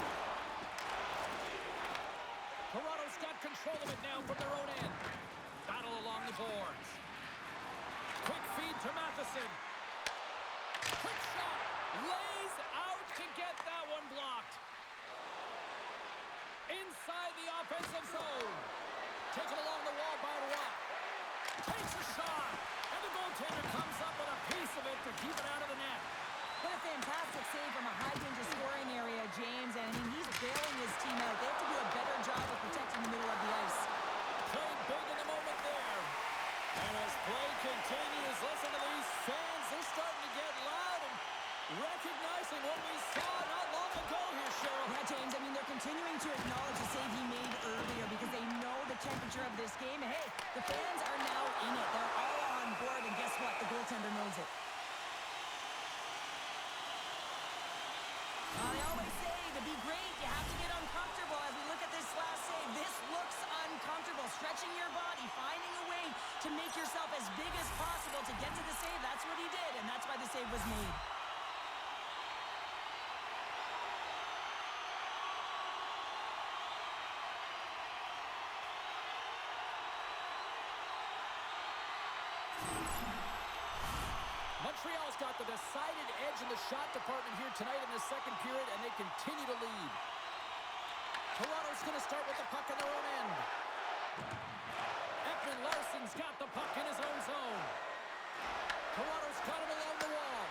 Toronto's got control of it now from their own end. Battle along the boards. Quick feed to Matheson. Quick shot. Lays out to get that one blocked. Inside the offensive zone. Taken along the wall by Rock. Takes a shot. And the goaltender comes up with a piece of it to keep it out of the net. What a fantastic save from a high-danger scoring area, James. And, I mean, he's bailing his team out. They have to do a better job of protecting the middle of the ice. Played big in the moment there. And as play continues, listen to these fans. They're starting to get loud and recognizing what we saw not long ago here, Cheryl. Yeah, James, I mean, they're continuing to acknowledge the save he made earlier because they know the temperature of this game. And, hey, the fans are now in it. They're all on board, and guess what? The goaltender knows it. I always say, to be great, you have to get uncomfortable. As we look at this last save, this looks uncomfortable. Stretching your body, finding a way to make yourself as big as possible to get to the save. That's what he did, and that's why the save was made. Montreal's got the decided edge in the shot department here tonight in the second period, and they continue to lead. Toronto's going to start with the puck in their own end. Larson's got the puck in his own zone. Toronto's got him along the wall.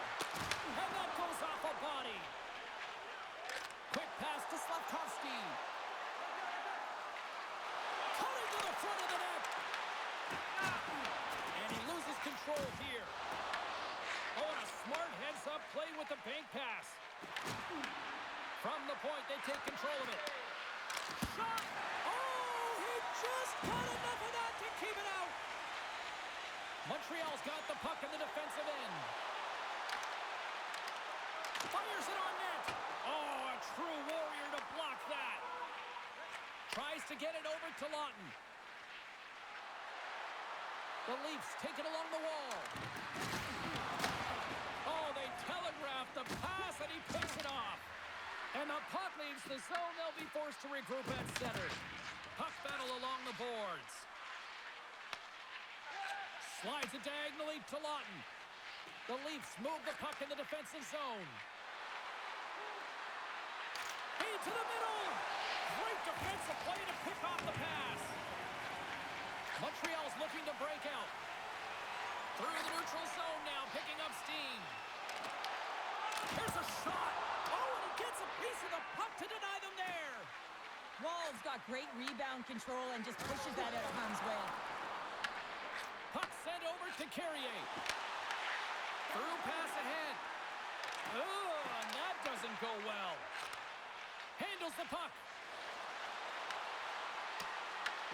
And that goes off a body. Quick pass to Slavkovsky. Cutting to the front of the net. And he loses control here. Oh, and a smart heads-up play with the bank pass. From the point, they take control of it. Shot! Oh, he just got enough of that to keep it out. Montreal's got the puck in the defensive end. Fires it on net. Oh, a true warrior to block that. Tries to get it over to Lawton. The Leafs take it along the wall. Oh, they telegraph the pass, and he picks it off. And the puck leaves the zone. They'll be forced to regroup at center. Puck battle along the boards. Slides it diagonally to Lawton. The Leafs move the puck in the defensive zone. Into the middle. Great defensive play to pick off the pass. Montreal's looking to break out. Through the neutral zone now, picking up steam. Here's a shot. Oh, and he gets a piece of the puck to deny them there. Wall's got great rebound control and just pushes that out of harm's way. Puck sent over to Carrier. Through pass ahead. Oh, and that doesn't go well. Handles the puck.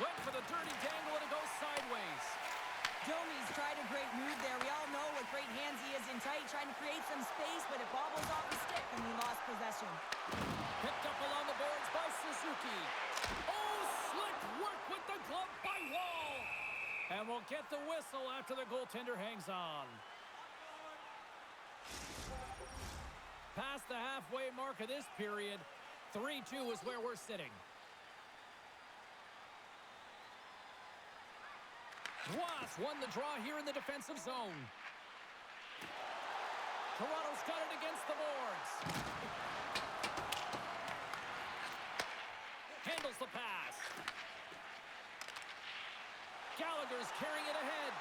Went for the dirty dangle, and it goes sideways. Domi's tried a great move there. We all know what great hands he is in tight, trying to create some space, but it bobbles off the stick, and he lost possession. Picked up along the boards by Suzuki. Oh, slick work with the glove by Wall. And we'll get the whistle after the goaltender hangs on. Past the halfway mark of this period, 3-2 is where we're sitting. Ross won the draw here in the defensive zone. Toronto's got it against the boards. Handles the pass. Gallagher's carrying it ahead.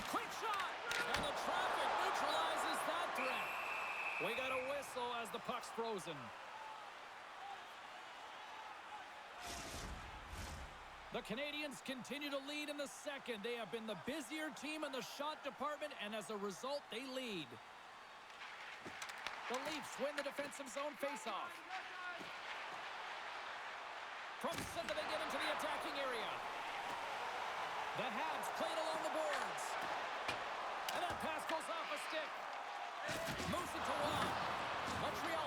Quick shot! And the traffic neutralizes that threat. We got a whistle as the puck's frozen. The Canadiens continue to lead in the second. They have been the busier team in the shot department, and as a result, they lead. The Leafs win the defensive zone faceoff. From center, they get into the attacking area. The Habs play it along the boards. And that pass goes off a stick.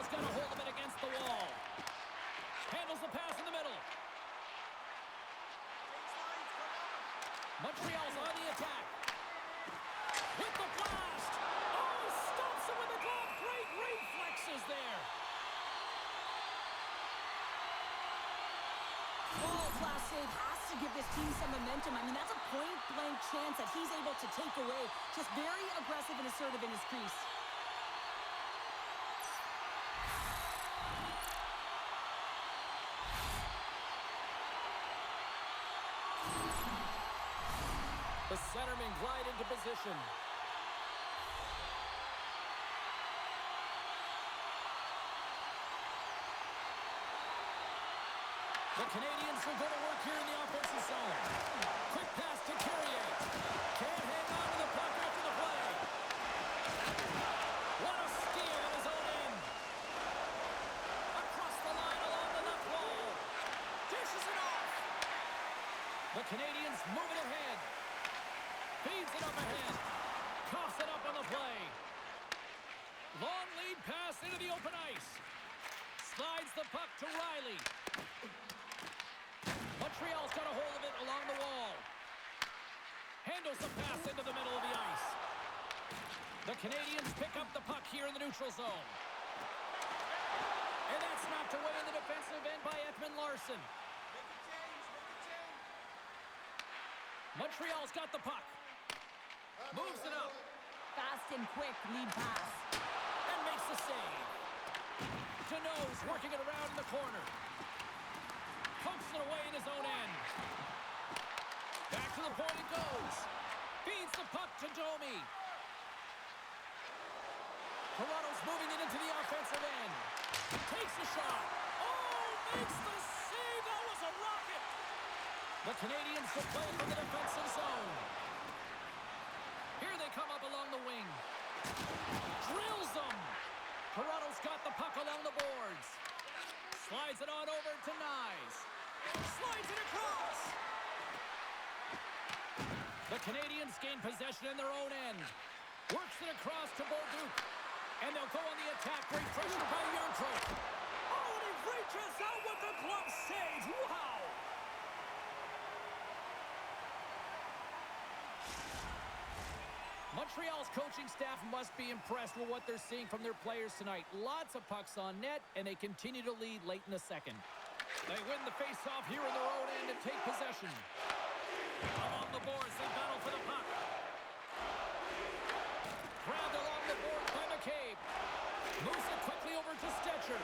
Montreal's got a hold of it against the wall. Handles the pass in the middle. Montreal's on the attack. With the blast. Oh, he stops it with the glove. Great reflexes there. Oh, class save has to give this team some momentum. I mean, that's a point-blank chance that he's able to take away. Just very aggressive and assertive in his crease. The centermen glide into position. The Canadiens will go to work here in the offensive zone. Quick pass to Carrier. Can't hang on to the puck after the play. What a steal on his own end. Across the line along the left wall. Dishes it off. The Canadiens move it ahead. Feeds it up ahead. Coughs it up on the play. Long lead pass into the open ice. Slides the puck to Riley. Montreal's got a hold of it along the wall. Handles the pass into the middle of the ice. The Canadiens pick up the puck here in the neutral zone. And that's knocked away in the defensive end by Edmund Larson. Montreal's got the puck. Moves it up. Fast and quick lead pass. And makes the save. Deneau's working it around in the corner. Pumps it away in his own end. Back to the point it goes. Feeds the puck to Domi. Toronto's moving it into the offensive end. Takes the shot. Oh, makes the save. That was a rocket. The Canadiens will play from the defensive zone. Here they come up along the wing. Drills them. Toronto's got the puck along the boards. Slides it on over to Nyes. Slides it across. The Canadiens gain possession in their own end. Works it across to Bolduc. And they'll go on the attack. Great pressure by Yarncroke. Oh, and he reaches out with the glove save. Wow. Montreal's coaching staff must be impressed with what they're seeing from their players tonight. Lots of pucks on net, and they continue to lead late in the second. They win the face-off here in their own end and take possession. Along the boards, they battle for the puck. Grabbed along the board by McCabe. Moves it quickly over to Stetcher.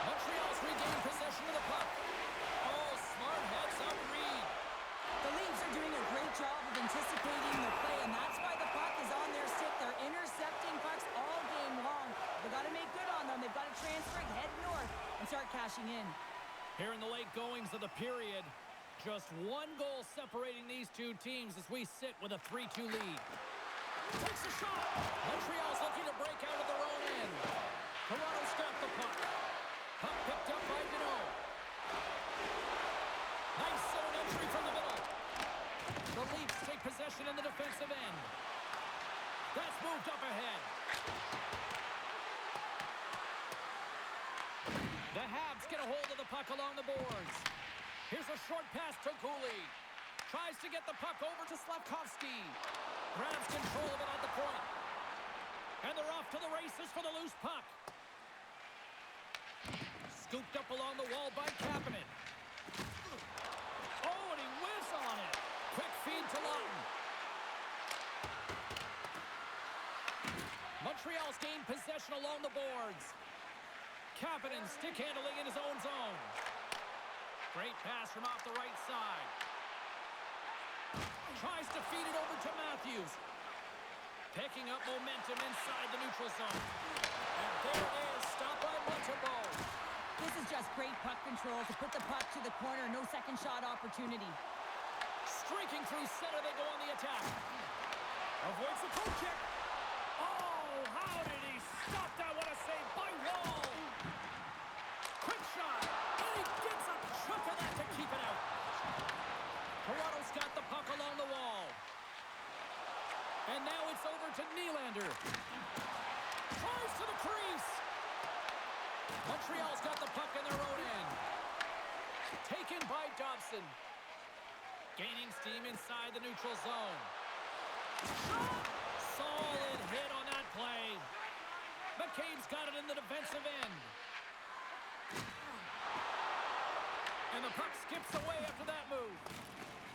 Montreal's regained possession of the puck. Oh, smart heads-up read. The Leafs are doing a great job of anticipating the play, and that's why the puck is on their stick. They're intercepting pucks all game long. They've got to make good on them. They've got to transfer it, head north, and start cashing in. Here in the late goings of the period, just one goal separating these two teams as we sit with a 3-2 lead. Takes a shot. Montreal's looking to break out of their own end. Toronto's got the puck. Puck picked up by Deneau. Nice zone entry from the middle. The Leafs take possession in the defensive end. That's moved up ahead. The Habs get a hold of the puck along the boards. Here's a short pass to Cooley. Tries to get the puck over to Slavkovsky. Grabs control of it at the point. And they're off to the races for the loose puck. Scooped up along the wall by Kapanen. Oh, and he whiffs on it. Quick feed to Lawton. Montreal's gained possession along the boards. Kapanen stick handling in his own zone. Great pass from off the right side. Tries to feed it over to Matthews. Picking up momentum inside the neutral zone. And there it is, stopped by Montembeault. This is just great puck control to put the puck to the corner. No second shot opportunity. Streaking through center, they go on the attack. Avoids the poke check. Oh, how did he stop that? What a save by Wall. Quick shot. And he gets a chunk of that to keep it out. Toronto's got the puck along the wall. And now it's over to Nylander. Tries to the crease. Montreal's got the puck in their own end. Taken by Dobson. Gaining steam inside the neutral zone. Shot! Solid hit on that play. McCabe's got it in the defensive end. And the puck skips away after that move.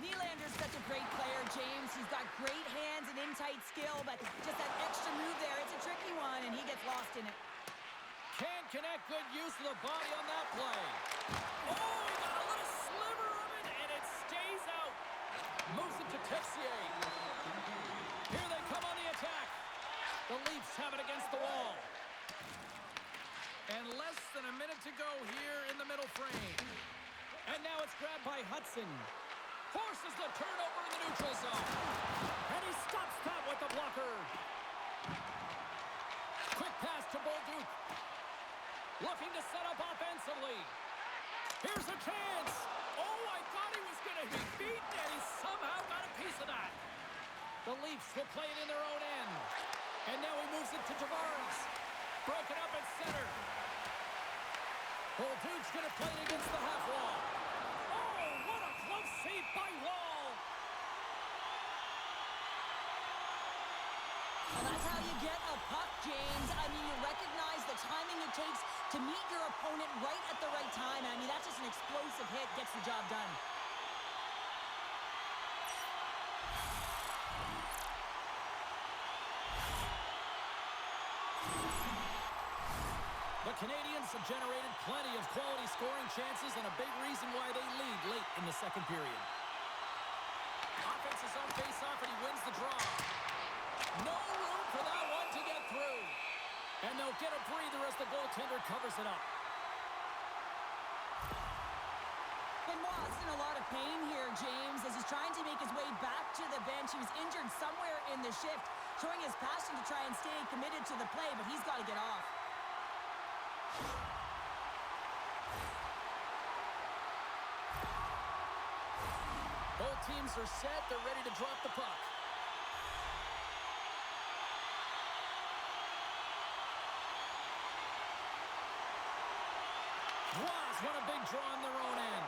Nylander's such a great player, James. He's got great hands and in-tight skill, but just that extra move there, it's a tricky one, and he gets lost in it. Can't connect. Good use of the body on that play. Oh, he got a little sliver of it, and it stays out. Moves it to Texier. Here they come on the attack. The Leafs have it against the wall. And less than a minute to go here in the middle frame. And now it's grabbed by Hudson. Forces the turnover in the neutral zone. And he stops that with the blocker. Quick pass to Bolduc. Looking to set up offensively. Here's a chance. Oh, I thought he was going to be beaten, and he somehow got a piece of that. The Leafs will play it in their own end. And now he moves it to Tavares. Broken up at center. Bolduc's going to play it against the half wall. Oh, what a close save by Wall. Well, that's how you get a puck, James. I mean, you recognize the timing it takes to meet your opponent right at the right time. I mean, that's just an explosive hit, gets the job done. The Canadiens have generated plenty of quality scoring chances and a big reason why they lead late in the second period. Offense is on face-off and he wins the draw. No room for that one to get through. And they'll get a breather as the goaltender covers it up. Benoit's in a lot of pain here, James, as he's trying to make his way back to the bench. He was injured somewhere in the shift, showing his passion to try and stay committed to the play, but he's got to get off. Both teams are set. They're ready to drop the puck. Ross won a big draw on their own end.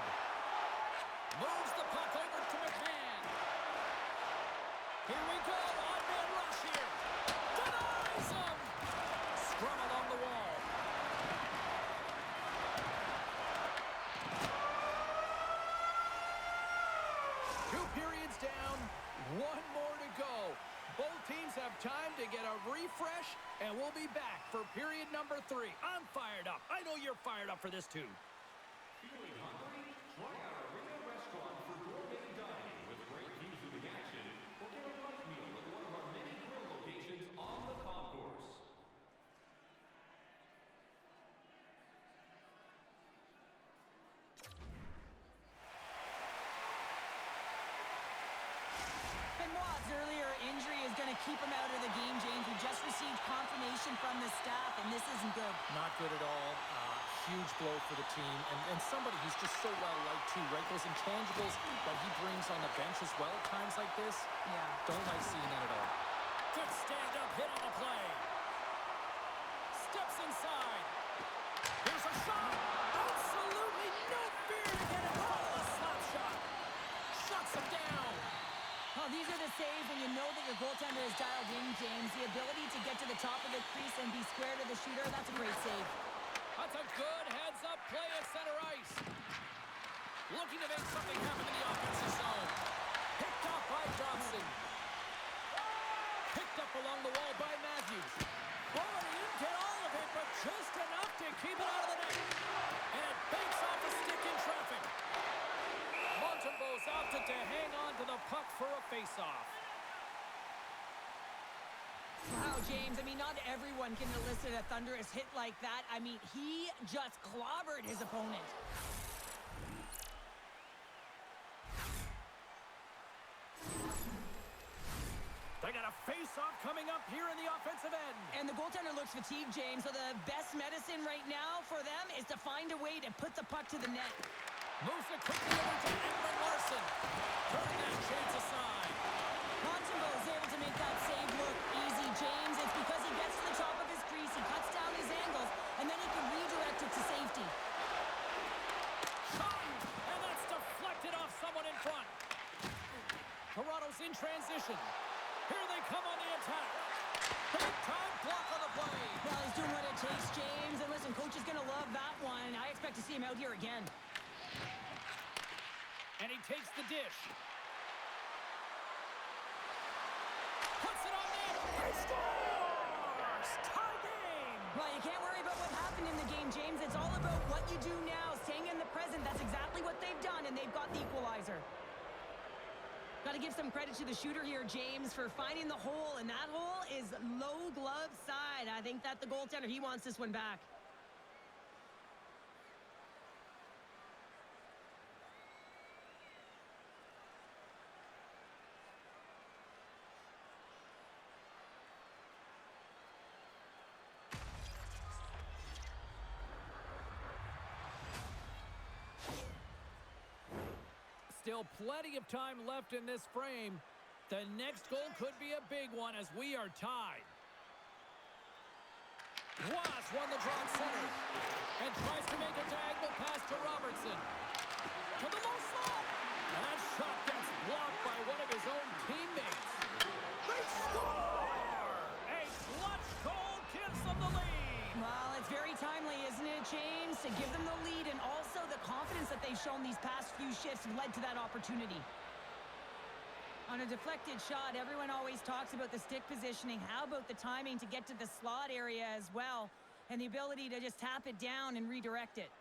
Moves the puck over to McMahon. Here we go. Odd-man rush here. Denies him. Scrum along the wall. Two periods down. One more to go. Both teams have time to get a refresh, and we'll be back for period number 3. I'm fired up. I know you're fired up for this, too. Feeling hungry? Try our Arena restaurant for gourmet dining with great views of the action, or get a light meal at one of our many grill locations on the concourse. Benoit's earlier injury is going to keep him out of the game, James. We just received confirmation from the staff, and this isn't good. Not good at all. Huge blow for the team. And somebody who's just so well-liked, too, right? Those intangibles that he brings on the bench as well at times like this. Yeah. Don't like seeing that at all. Good stand-up hit on the play. Steps inside. Here's a shot. Absolutely no fear to get in front of the slap shot. Shuts him down. Well, these are the saves when you know that your goaltender is dialed in, James. The ability to get to the top of the crease and be square to the shooter, that's a great save. That's a good heads-up play at center ice. Looking to make something happen in the offensive zone. Picked off by Dobson. Picked up along the wall by Matthews. Oh, he didn't get all of it, but just enough to keep it out of the net. And it banks off a stick in traffic. Montembeau's opted to hang on to the puck for a face-off. Wow, James, I mean, not everyone can elicit a thunderous hit like that. I mean, he just clobbered his opponent. They got a face-off coming up here in the offensive end. And the goaltender looks fatigued, James, so the best medicine right now for them is to find a way to put the puck to the net. Moves it quickly over to Edwin Larson. Turning that chance aside. Montembeau is able to make that save look easy, James. It's because he gets to the top of his crease, he cuts down his angles, and then he can redirect see him out here again. And he takes the dish. Puts it on net. He scores! Tie game! Well, you can't worry about what happened in the game, James. It's all about what you do now, staying in the present. That's exactly what they've done, and they've got the equalizer. Got to give some credit to the shooter here, James, for finding the hole, and that hole is low glove side. I think that the goaltender, he wants this one back. Still plenty of time left in this frame. The next goal could be a big one as we are tied. Was won the draw center and tries to make a diagonal pass to Robertson. To the low slot. And that shot gets blocked by one of his own teammates. They score! A clutch goal gives them the lead. Well, it's very timely, isn't it, James, to give them the lead, and also the confidence that they've shown these past few shifts led to that opportunity. On a deflected shot, everyone always talks about the stick positioning. How about the timing to get to the slot area as well, and the ability to just tap it down and redirect it?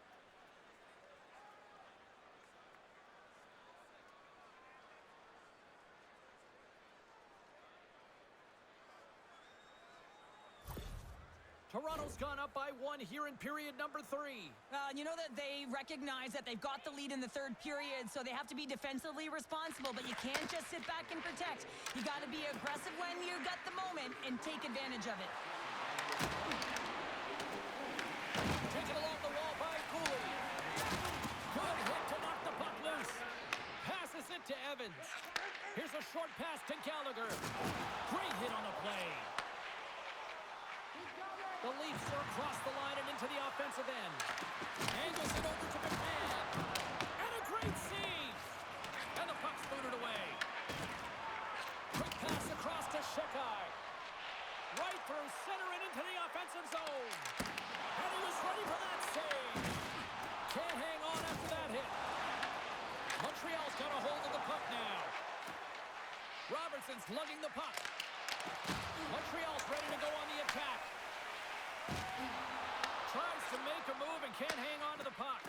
Toronto's gone up by 1 here in period number 3. You know that they recognize that they've got the lead in the third period, so they have to be defensively responsible, but you can't just sit back and protect. You got to be aggressive when you got the moment and take advantage of it. Taken along the wall by Cooley. Good hit to knock the puck loose. Passes it to Evans. Here's a short pass to Gallagher. Great hit on the play. The Leafs are across the line and into the offensive end. Angles it over to McMahon. And a great save. And the puck's booted away. Quick pass across to Shekai. Right through center and into the offensive zone. And he was ready for that save. Can't hang on after that hit. Montreal's got a hold of the puck now. Robertson's lugging the puck. Montreal's ready to go on the attack. Tries to make a move and can't hang on to the puck.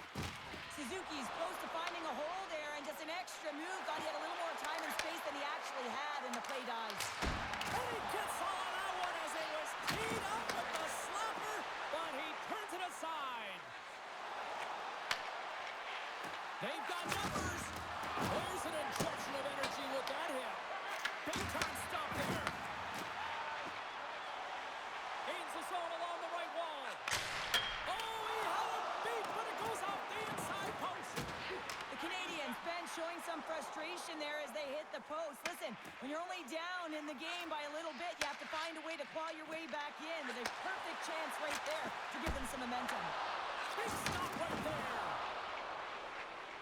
Suzuki's close to finding a hole there, and just an extra move. Thought he had a little more time and space than he actually had, and the play dies. And he gets all on that one as it was teed up with the slapper, but he turns it aside. They've got numbers. There's an injection of energy with that hit. Big time stop there. Gains the zone along the right wall. Oh, he had it beat, but it goes off the inside post. The Canadiens bench showing some frustration there as they hit the post. Listen, when you're only down in the game by a little bit, you have to find a way to claw your way back in. There's a perfect chance right there to give them some momentum. Big stop right there.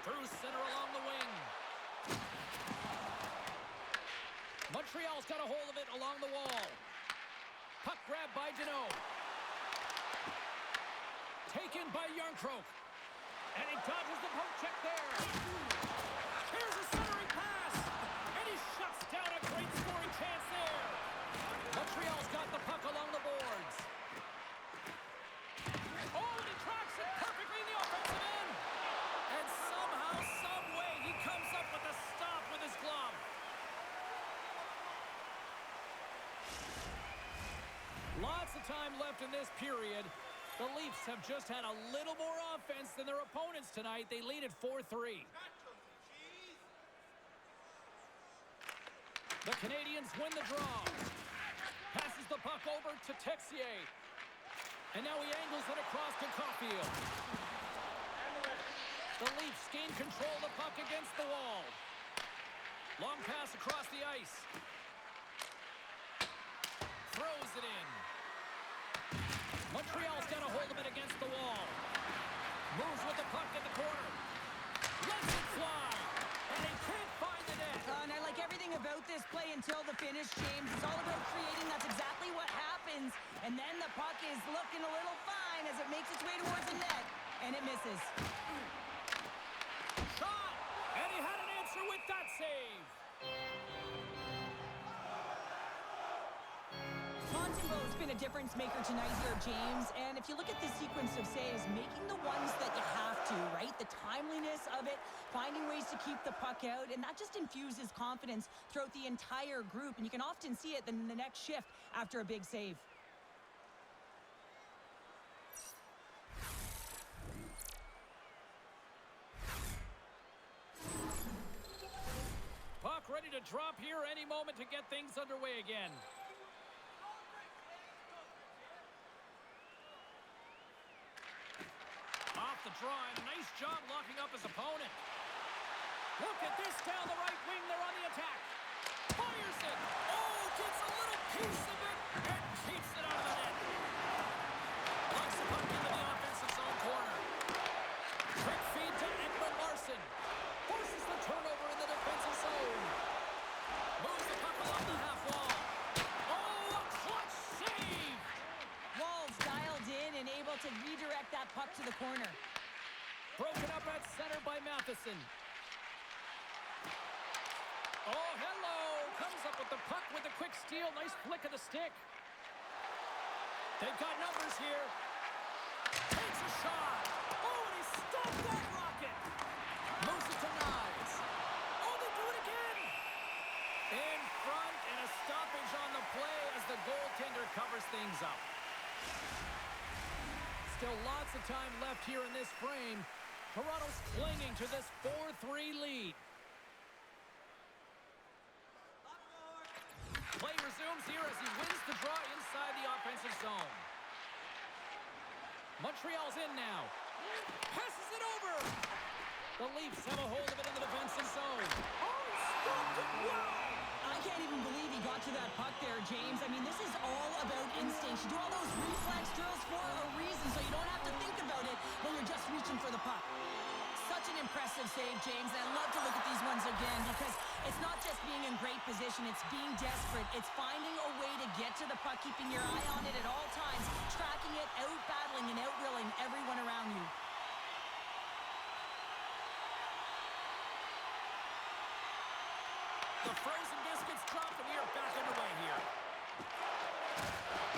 Through center along the wing. Montreal's got a hold of it along the wall. Puck grab by Deneau. Taken by Yarncroke. And he dodges the poke check there. Here's a centering pass. And he shuts down a great scoring chance there. Montreal's got the puck along the boards. Oh, and he tracks it perfectly in the offensive end. And somehow, some way, he comes up with a stop with his glove. Lots of time left in this period. The Leafs have just had a little more offense than their opponents tonight. They lead at 4-3. The Canadiens win the draw. Passes the puck over to Texier. And now he angles it across to Caulfield. The Leafs gain control of the puck against the wall. Long pass across the ice. Throws it in. Montreal's got a hold of it against the wall. Moves with the puck in the corner. Lets it fly. And he can't find the net. And I like everything about this play until the finish, James. It's all about creating. That's exactly what happens. And then the puck is looking a little fine as it makes its way towards the net. and it misses. Shot! And he had an answer with that save. Montembeau's been a difference maker tonight here, James. And if you look at this sequence of saves, making the ones that you have to, right? The timeliness of it, finding ways to keep the puck out, and that just infuses confidence throughout the entire group. And you can often see it in the next shift after a big save. Puck ready to drop here any moment to get things underway again. Off the draw, and nice job locking up his opponent. Look at this down the right wing. They're on the attack. Fires it. Oh, gets a little piece of it and keeps it out of the net. Locks the puck into the offensive zone corner. Quick feed to Ekman Larsson. Forces the turnover in the defensive zone. Moves the puck along the half wall. Oh, a clutch save. Walls dialed in and able to redirect that puck to the corner. Broken up at center by Matheson. Oh, hello. Comes up with the puck with a quick steal. Nice flick of the stick. They've got numbers here. Takes a shot. Oh, and he stopped that rocket. Moves it to Knies. Oh, they do it again. In front, and a stoppage on the play as the goaltender covers things up. Still lots of time left here in this frame. Toronto's clinging to this 4-3 lead. Play resumes here as he wins the draw inside the offensive zone. Montreal's in now. Passes it over. The Leafs have a hold of it in the defensive zone. Oh, stopped it. Wow. I can't even believe he got to that puck there, James. I mean, this is all about instinct. You do all those reflex drills for a reason, so you don't have to think about it when you're just reaching for the puck. Such an impressive save, James, and I love to look at these ones again because it's not just being in great position, it's being desperate. It's finding a way to get to the puck, keeping your eye on it at all times, tracking it, out-battling and out-willing everyone around you. The frozen biscuits dropped, and we are back underway here.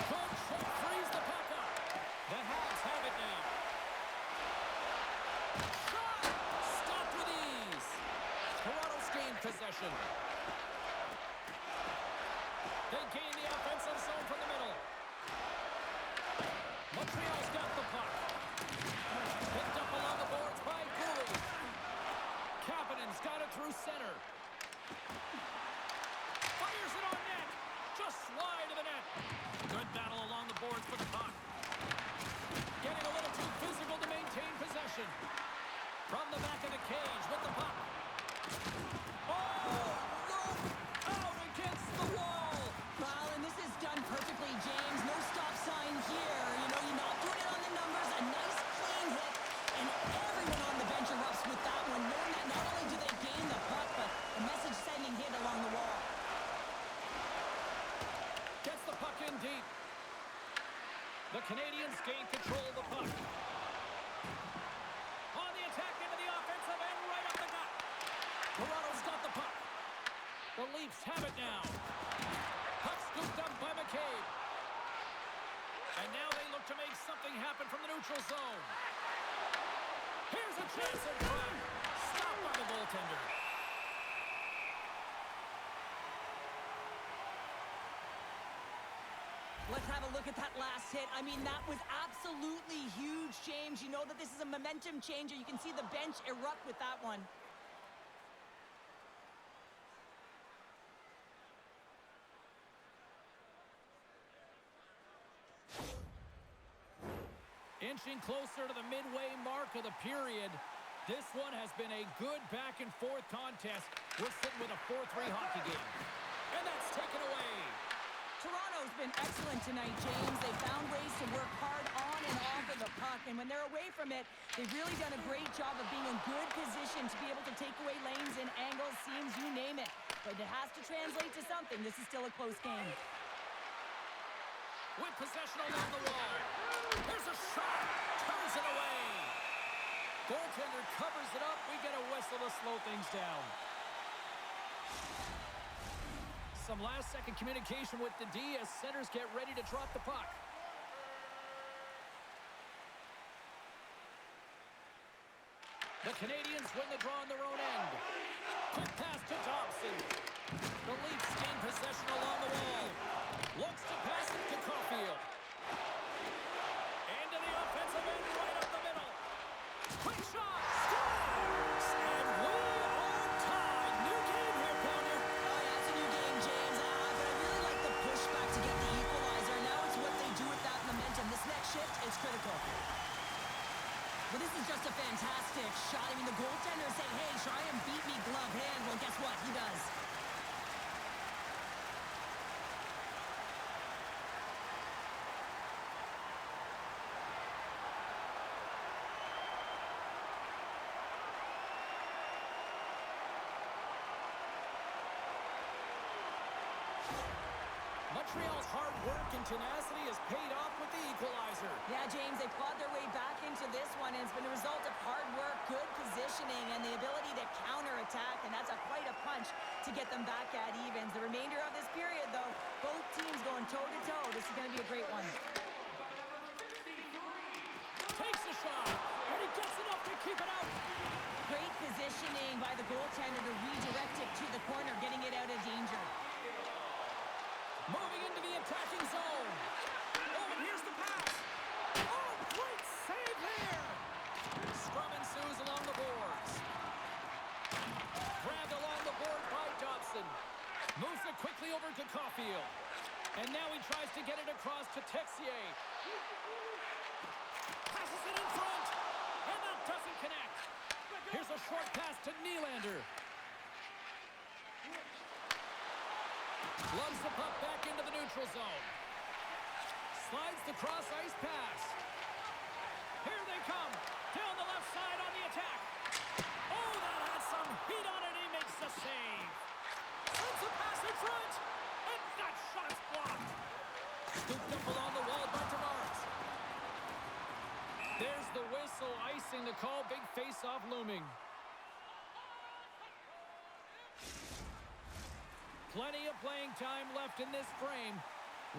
Good check, frees the puck up. The Habs have it now. Shot! Stopped with ease. Toronto's gained possession. They gain the offensive zone from the middle. Montreal's got the puck. Picked up along the boards by Gouli. Kapanen's got it through center. Fires it on net. Just wide of the net. Good battle along the boards for the puck. Getting a little too physical to maintain possession. From the back of the cage with the puck. Oh, look! Out against the wall. Well, and this is done perfectly, James. No stop sign here. You know, you're not doing it on the numbers. A nice clean hit. And everyone on the bench erupts with that one, knowing that not only do they gain the puck, but a message-sending hit along the wall. Gets the puck in deep. The Canadiens gain control of the puck. On the attack into the offensive end, right up the gut. Toronto's got the puck. The Leafs have it now. Puck scooped up by McCabe. And now they look to make something happen from the neutral zone. Here's a chance in front. Stopped by the goaltender. Let's have a look at that last hit. I mean, that was absolutely huge, James. You know that this is a momentum changer. You can see the bench erupt with that one. Inching closer to the midway mark of the period. This one has been a good back-and-forth contest. We're sitting with a 4-3 hockey game. And that's taken away. Toronto's been excellent tonight, James. They found ways to work hard on and off of the puck. And when they're away from it, they've really done a great job of being in good position to be able to take away lanes and angles, seams, you name it. But it has to translate to something. This is still a close game. With possession along the wall. There's a shot. Turns it away. Goaltender covers it up. We get a whistle to slow things down. Some last-second communication with the D as centers get ready to drop the puck. The Canadiens win the draw on their own end. Quick pass to Thompson. The Leafs gain possession along the wall. Looks to pass it to Caulfield. Into the offensive end right up the middle. Quick shot. Scores! And we are tied. New game here, partner. Oh, yeah, it's a new game, James. But I really like the pushback to get the equalizer. Now it's what they do with that momentum. This next shift is critical. Well, this is just a fantastic shot. I mean, the goaltender is saying, hey, try and beat me glove hand. Well, guess what? He does. Montreal's hard work and tenacity has paid off with the equalizer. Yeah, James, they clawed their way back into this one, and it's been a result of hard work, good positioning, and the ability to counterattack, and that's quite a punch to get them back at evens. The remainder of this period, though, both teams going toe-to-toe. This is going to be a great one. Takes a shot, and he gets enough to keep it out. Great positioning by the goaltender to redirect it to the corner, getting it out of danger. Moving into the attacking zone. Oh, and here's the pass. Oh, great save there. Scrum ensues along the boards. Grabbed along the board by Dobson. Moves it quickly over to Caulfield. And now he tries to get it across to Texier. Passes it in front. And that doesn't connect. Here's a short pass to Nylander. Loves the puck back into the neutral zone. Slides the cross-ice pass. Here they come. Down the left side on the attack. Oh, that had some heat on it. He makes the save. Sends a pass in front. And that shot's blocked. Scooped up along the wall by Tavares. There's the whistle, icing the call. Big face-off looming. Plenty of playing time left in this frame.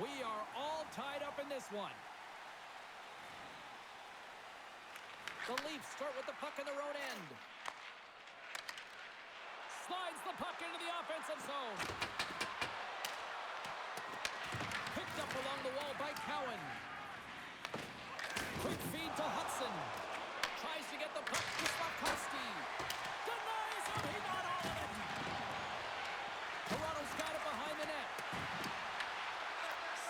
We are all tied up in this one. The Leafs start with the puck in their own end. Slides the puck into the offensive zone. Picked up along the wall by Cowan. Quick feed to Hudson. Tries to get the puck to Slavkovsky. Denies him. He got all of it. Toronto's got it behind the net.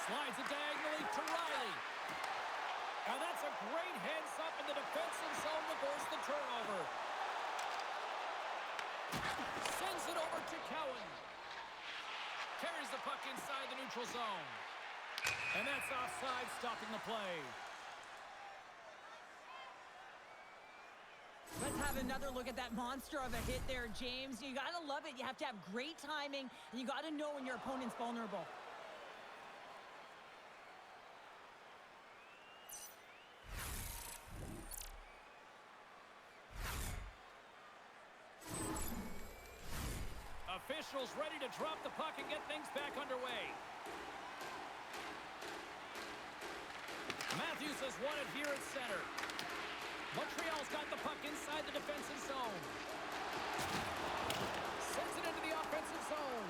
Slides it diagonally to Riley. Now that's a great heads-up in the defensive zone to force the turnover. Sends it over to Cowan. Carries the puck inside the neutral zone. And that's offside, stopping the play. Let's have another look at that monster of a hit there, James. You got to love it. You have to have great timing, and you got to know when your opponent's vulnerable. Officials ready to drop the puck and get things back underway. Matthews has won it here at center. Montreal's got the puck inside the defensive zone. Sends it into the offensive zone.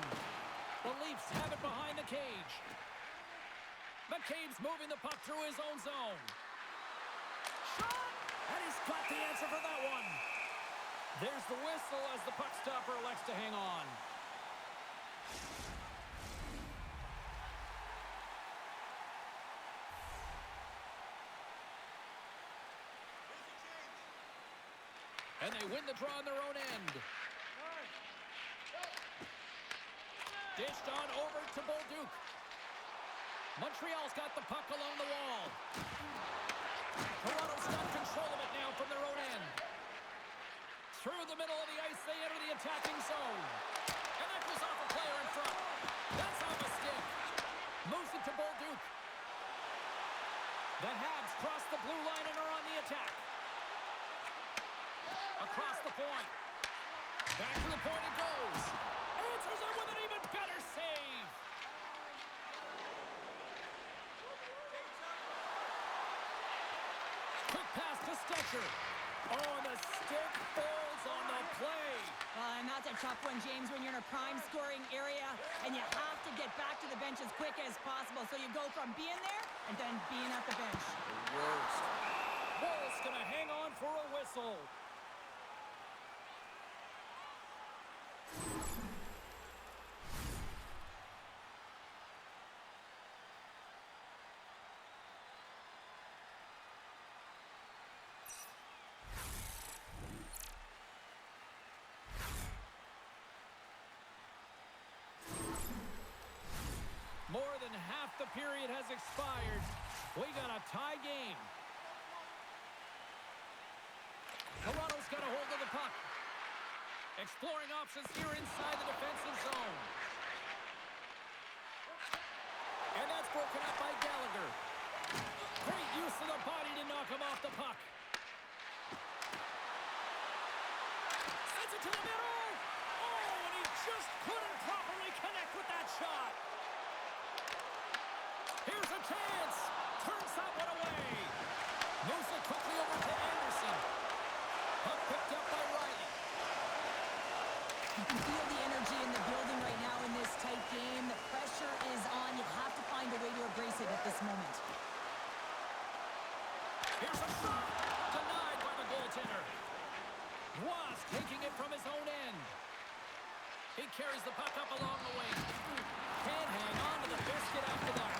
The Leafs have it behind the cage. McCabe's moving the puck through his own zone. Shot! And he's got the answer for that one. There's the whistle as the puck stopper elects to hang on. And they win the draw on their own end. Dished on over to Bolduc. Montreal's got the puck along the wall. Toronto's got control of it now from their own end. Through the middle of the ice, they enter the attacking zone. And that goes off a player in front. That's off a stick. Moves it to Bolduc. The Habs cross the blue line and are on the attack. Across the point. Back to the point it goes. Answers it with an even better save. Quick pass to Stetcher. Oh, and the stick falls on the play. And that's a tough one, James, when you're in a prime scoring area and you have to get back to the bench as quick as possible. So you go from being there and then being at the bench. The worst. Ball's going to hang on for a whistle. More than half the period has expired. We got a tie game. Toronto's got a hold of the puck. Exploring options here inside the defensive zone. And that's broken up by Gallagher. Great use of the body to knock him off the puck. Sends it to the middle. Oh, and he just couldn't properly connect with that shot. Here's a chance. Turns that one away. Moves it quickly over to Anderson. Puck picked up by Riley. You can feel the energy in the building right now in this tight game. The pressure is on. You have to find a way to embrace it at this moment. Here's a shot. Denied by the goaltender. Was taking it from his own end. He carries the puck up along the wing. Can't hang on to the biscuit after that.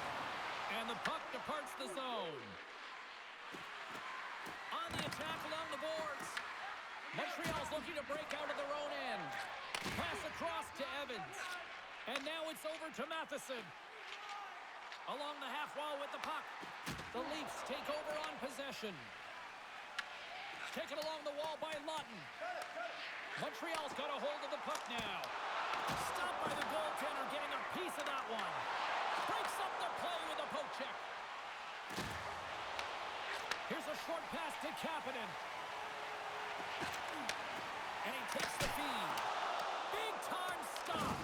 And the puck departs the zone. On the attack along the boards. Montreal's looking to break out of their own end. Pass across to Evans. And now it's over to Matheson. Along the half wall with the puck. The Leafs take over on possession. Taken along the wall by Lawton. Montreal's got a hold of the puck now. Stopped by the goaltender, getting a piece of that one. Breaks up the play with a poke check. Here's a short pass to Kapanen. And he takes the feed. Big time stop.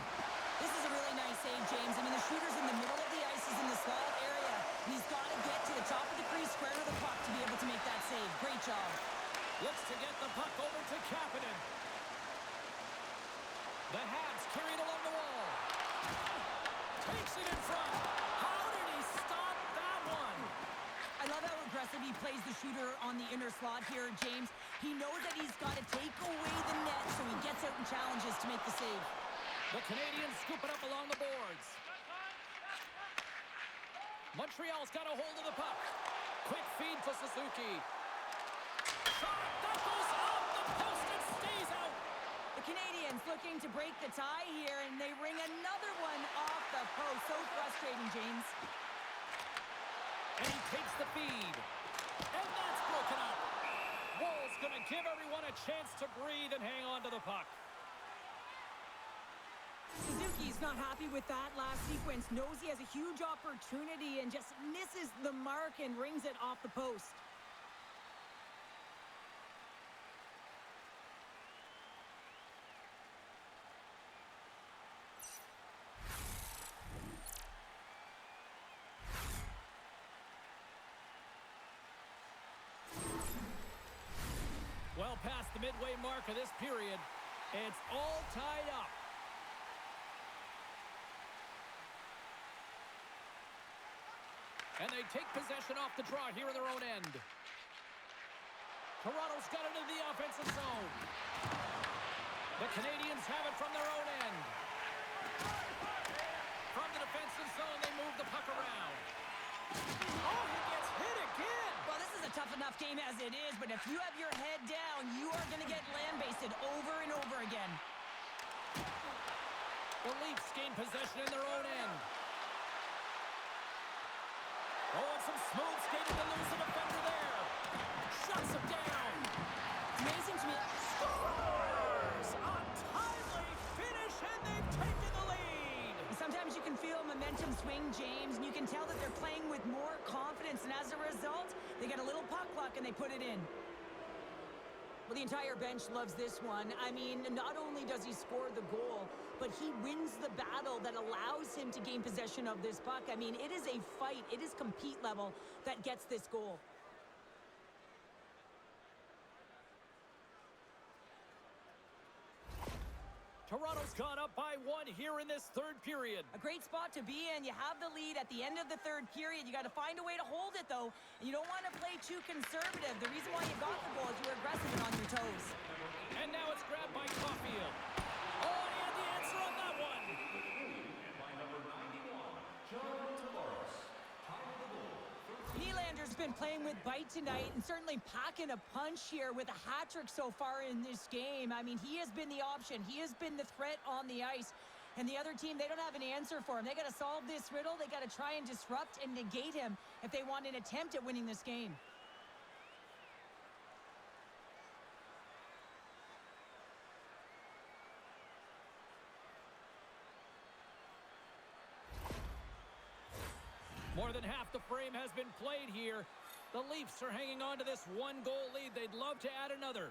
This is a really nice save, James. I mean, the shooter's in the middle of the ice. He's in the slot area. And he's got to get to the top of the crease, square to the puck to be able to make that save. Great job. Looks to get the puck over to Kapanen. The Habs carry it along the wall. Takes it in front. How did he stop that one? I love how aggressive he plays the shooter on the inner slot here, James. He knows that he's got to take away the net, so he gets out and challenges to make the save. The Canadiens scoop it up along the boards. Montreal's got a hold of the puck. Quick feed to Suzuki. Shot, that goes off the post and stays out. The Canadiens looking to break the tie here, and they ring another one off the post. So frustrating, James. And he takes the feed. And that's broken up. Wall's going to give everyone a chance to breathe and hang on to the puck. Suzuki's not happy with that last sequence. Knows he has a huge opportunity and just misses the mark and rings it off the post. Well past the midway mark of this period, it's all tied up. And they take possession off the draw here in their own end. Toronto's got it into the offensive zone. The Canadiens have it from their own end. From the defensive zone, they move the puck around. Oh, he gets hit again. Well, this is a tough enough game as it is, but if you have your head down, you are going to get lambasted over and over again. The Leafs gain possession in their own end. Oh, and some smooth skating to lose the defender there. Shuts him down. It's amazing to me. Scores! A timely finish, and they've taken the lead. Sometimes you can feel momentum swing, James, and you can tell that they're playing with more confidence, and as a result, they get a little puck luck and they put it in. Well, the entire bench loves this one. I mean, not only does he score the goal, but he wins the battle that allows him to gain possession of this puck. I mean, it is a fight. It is compete level that gets this goal. Toronto's gone up by 1 here in this third period. A great spot to be in. You have the lead at the end of the third period. You got to find a way to hold it, though. And you don't want to play too conservative. The reason why you got the goal is you were aggressive and on your toes. And now it's grabbed by Caulfield. Oh, and he had the answer on that one. And by number 91, John Tavares. Time of the goal. Nylander's been playing with bite tonight and certainly packing a punch here with a hat trick so far in this game. I mean, he has been the option. He has been the threat on the ice. And the other team, they don't have an answer for him. They got to solve this riddle. They got to try and disrupt and negate him if they want an attempt at winning this game. More than half the frame has been played here. The Leafs are hanging on to this 1-goal lead. They'd love to add another.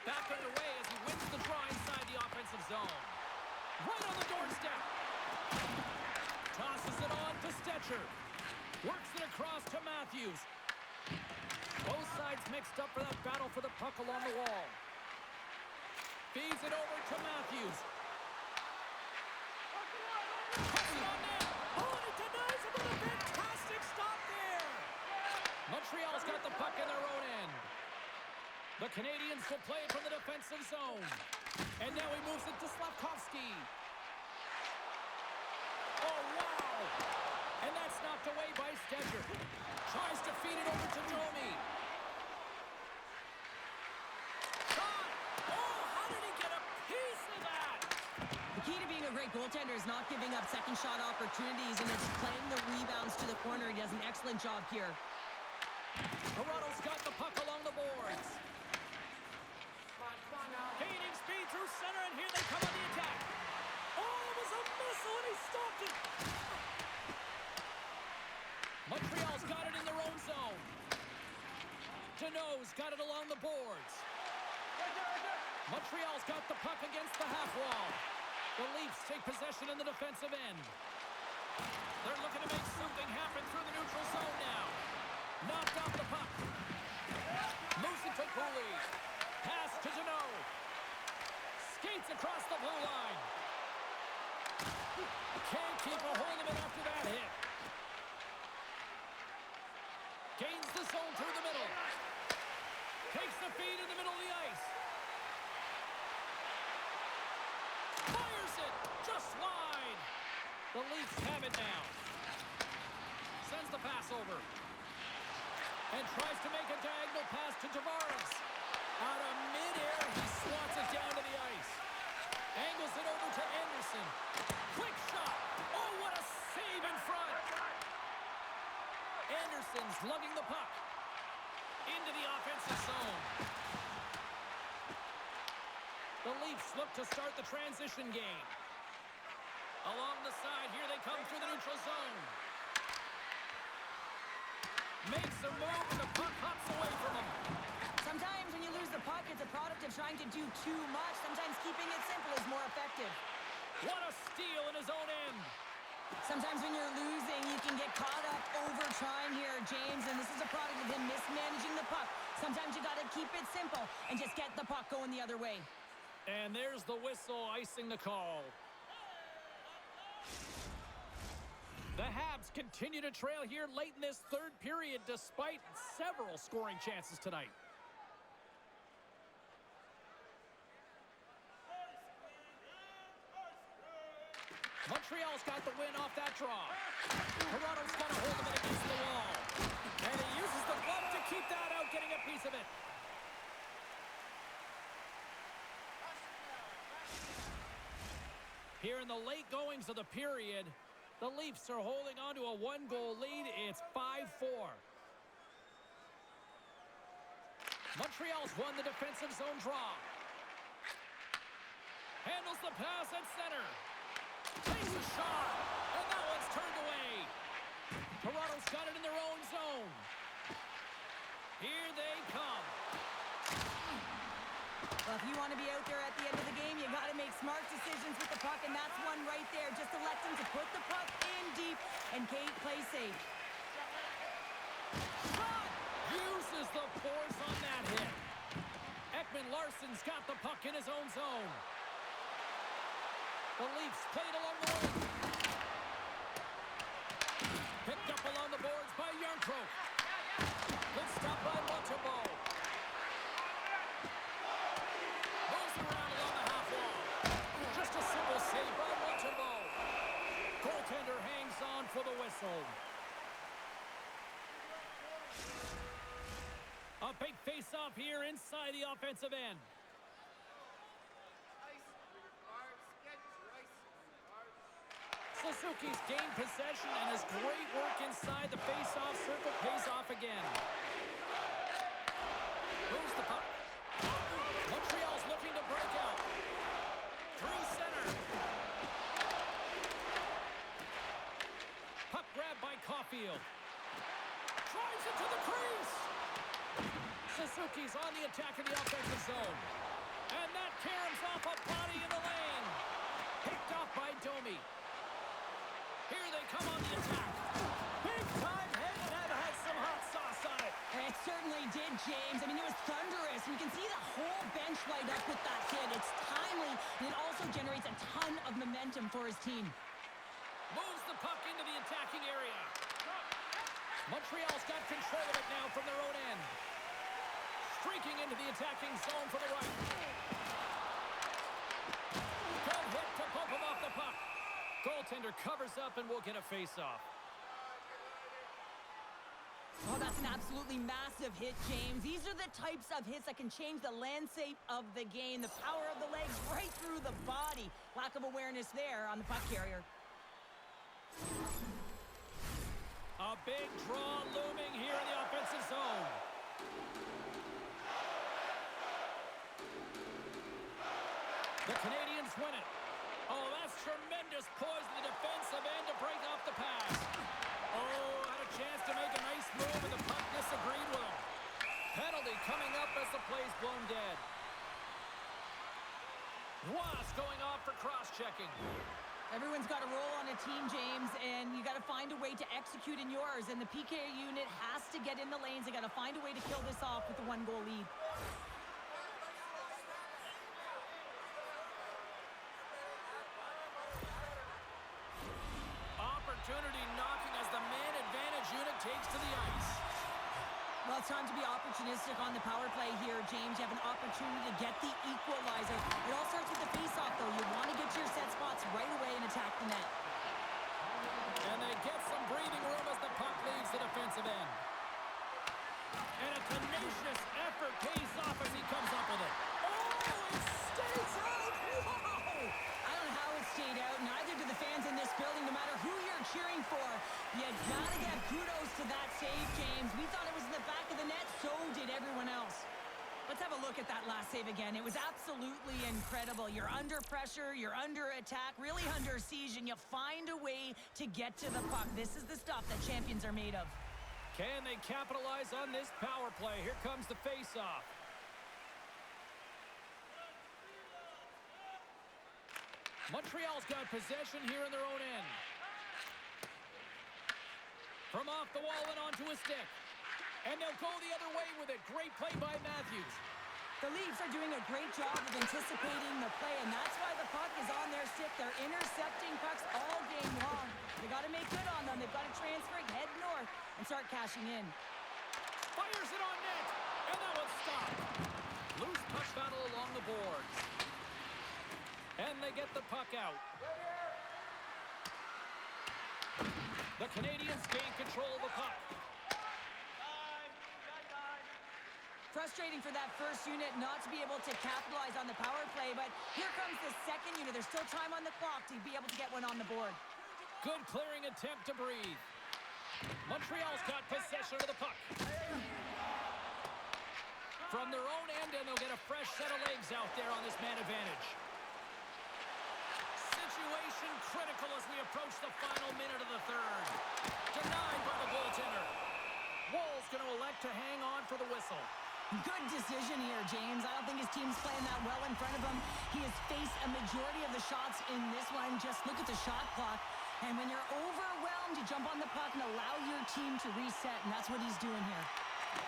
Back underway as he wins the draw inside the offensive zone. Right on the doorstep. Tosses it on to Stetcher. Works it across to Matthews. Both sides mixed up for that battle for the puck along the wall. Feeds it over to Matthews. Puts it on net. Oh, and it denies him with a fantastic stop there. Montreal's got the puck in their own end. The Canadiens will play it from the defensive zone. And now he moves it to Slavkovsky. Oh, wow. And that's knocked away by Stetcher. Tries to feed it over to Domi. Shot. Oh, how did he get a piece of that? The key to being a great goaltender is not giving up second shot opportunities, and it's playing the rebounds to the corner. He does an excellent job here. Toronto's got the puck along the boards. Gaining speed through center, and here they come on the attack. Oh, it was a missile, and he stopped it. Montreal's got it in their own zone. Deneau's got it along the boards. Montreal's got the puck against the half wall. The Leafs take possession in the defensive end. They're looking to make something happen through the neutral zone now. Knocked off the puck. Moves it to Cooley. Pass to Deneau. Skates across the blue line. Can't keep a hold of it after that hit. Gains the zone through the middle. Takes the feed in the middle of the ice. Fires it. Just wide. The Leafs have it now. Sends the pass over. And tries to make a diagonal pass to Tavares. Out of midair, he swats it down to the ice. Angles it over to Anderson. Quick shot. Oh, what a save in front. Anderson's lugging the puck into the offensive zone. The Leafs look to start the transition game. Along the side, here they come through the neutral zone. Makes a move, and the puck hops away from him. Sometimes when you lose the puck, it's a product of trying to do too much. Sometimes keeping it simple is more effective. What a steal in his own end. Sometimes when you're losing, you can get caught up over trying here, James, and this is a product of him mismanaging the puck. Sometimes you got to keep it simple and just get the puck going the other way. And there's the whistle icing the call. The Habs continue to trail here late in this third period despite several scoring chances tonight. Montreal's got the win off that draw. Toronto's got a hold of it against the wall. And he uses the glove to keep that out, getting a piece of it. Here in the late goings of the period, the Leafs are holding on to a 1-goal lead. It's 5-4. Montreal's won the defensive zone draw. Handles the pass at center. Takes a shot, and that one's turned away. Toronto's got it in their own zone. Here they come. Well, if you want to be out there at the end of the game, you got to make smart decisions with the puck, and that's one right there. Just electing to put the puck in deep and play safe. Shot! Uses the force on that hit. Ekman-Larsson's got the puck in his own zone. The Leafs played along the wing. Picked up along the boards by Yarncroke. Good stop by Montembeault. Moves around along the half wall. Just a simple save by Montembeault. Goaltender hangs on for the whistle. A big face-off here inside the offensive end. Suzuki's gained possession, and his great work inside the face-off circle pays off again. Moves the puck. Montreal's looking to break out. Through center. Puck grabbed by Caulfield. Drives it to the crease. Suzuki's on the attack in the offensive zone. And that caroms off a body in the lane. Picked off by Domi. Here they come on the attack. Big time hit, and that had some hot sauce on it. It certainly did, James. I mean, it was thunderous. You can see the whole bench light up with that hit. It's timely, and it also generates a ton of momentum for his team. Moves the puck into the attacking area. Montreal's got control of it now from their own end. Streaking into the attacking zone for the right. Good hit to bump him off the puck. Goaltender covers up and will get a face-off. Oh, that's an absolutely massive hit, James. These are the types of hits that can change the landscape of the game. The power of the legs right through the body. Lack of awareness there on the puck carrier. A big draw looming here in the offensive zone. The Canadiens win it. Oh, that's tremendous poise in the defensive end to break off the pass. Oh, had a chance to make a nice move, and the puck disagreed with him. Penalty coming up as the play's blown dead. Ross going off for cross-checking. Everyone's got a role on a team, James, and you got to find a way to execute in yours. And the PK unit has to get in the lanes. They got to find a way to kill this off with a one-goal lead. Opportunity knocking as the man advantage unit takes to the ice. Well, it's time to be opportunistic on the power play here, James. You have an opportunity to get the equalizer. It all starts with the face-off, though. You want to get to your set spots right away and attack the net. And they get some breathing room as the puck leaves the defensive end. And a tenacious effort pays off as he comes up with it. Oh, it stays out! Wow! I don't know how it stayed out. Neither do the fans in this building, no matter who you're cheering for. You gotta give kudos to that save, James. We thought it was in the back of the net, so did everyone else. Let's have a look at that last save again. It was absolutely incredible. You're under pressure, you're under attack, really under siege, and you find a way to get to the puck. This is the stuff that champions are made of. Can they capitalize on this power play? Here comes the face-off. Montreal's got possession here in their own end. From off the wall and onto a stick. And they'll go the other way with it. Great play by Matthews. The Leafs are doing a great job of anticipating the play, and that's why the puck is on their stick. They're intercepting pucks all game long. They got to make good on them. They've got to transfer it, head north, and start cashing in. Fires it on net, and that one's stopped. Loose puck battle along the boards. And they get the puck out. The Canadiens gain control of the puck. Frustrating for that first unit not to be able to capitalize on the power play, but here comes the second unit. There's still time on the clock to be able to get one on the board. Good clearing attempt to breathe. Montreal's got possession of the puck. From their own end, and they'll get a fresh set of legs out there on this man advantage. Situation critical as we approach the final minute of the third. Denied by the goaltender. Wall's going to elect to hang on for the whistle. Good decision here, James. I don't think his team's playing that well in front of him. He has faced a majority of the shots in this one. Just look at the shot clock. And when you're overwhelmed, you jump on the puck and allow your team to reset, and that's what he's doing here.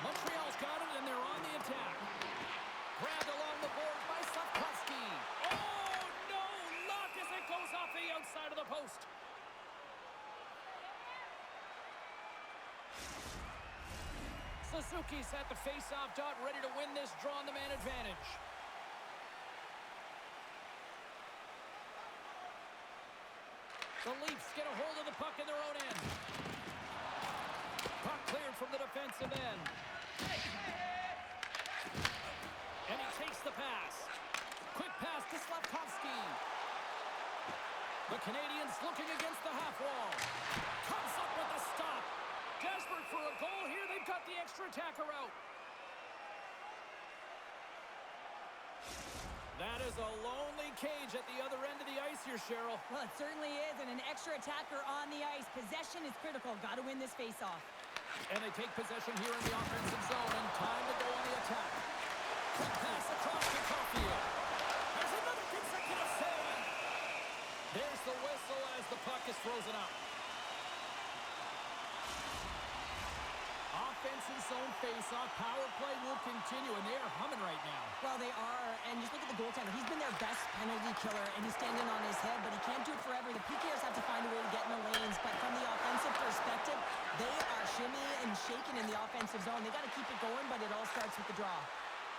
Montreal's got it, and they're on the attack. Grabbed along the board by Slavkovsky. Oh, no! Luck as it goes off the outside of the post. Suzuki's at the face-off dot, ready to win this draw on the man advantage. The Leafs get a hold of the puck in their own end. Puck cleared from the defensive end. And he takes the pass. Quick pass to Slavkovsky. The Canadiens looking against the half wall. Comes up with a stop. Desperate for a goal here. They've got the extra attacker out. That is a lonely cage at the other end of the ice here, Cheryl. Well, it certainly is, and an extra attacker on the ice. Possession is critical. Got to win this faceoff. And they take possession here in the offensive zone, and time to go on the attack. Quick pass across to Caulfield. There's another consecutive save. There's the whistle as the puck is frozen up. Offensive zone face-off. Power play will continue, and they are humming right now. Well, they are, and just look at the goaltender. He's been their best penalty killer, and he's standing on his head, but he can't do it forever. The PKers have to find a way to get in the lanes, but from the offensive perspective, they are shimmying and shaking in the offensive zone. They got to keep it going, but it all starts with the draw.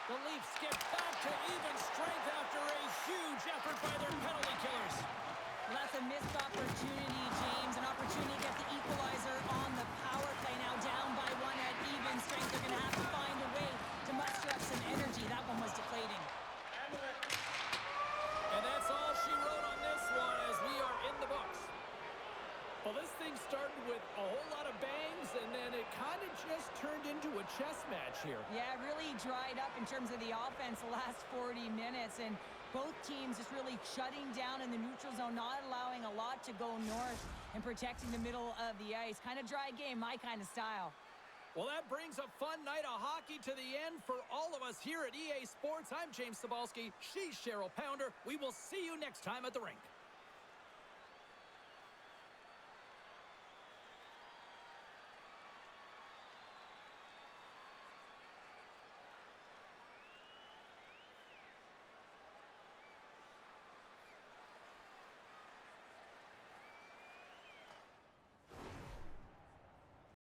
The Leafs get back to even strength after a huge effort by their penalty killers. Well, that's a missed opportunity, James. An opportunity to get the equalizer on the power play. Now down by one at even strength. They're going to have to find a way to muster up some energy. That one was deflating. And that's all she wrote on this one as we are in the books. Well, this thing started with a whole lot of bangs, and then it kind of just turned into a chess match here. Yeah, it really dried up in terms of the offense the last 40 minutes, and both teams just really shutting down in the neutral zone, not allowing a lot to go north and protecting the middle of the ice. Kind of dry game, my kind of style. Well, that brings a fun night of hockey to the end for all of us here at EA Sports. I'm James Cebulski. She's Cheryl Pounder. We will see you next time at the rink.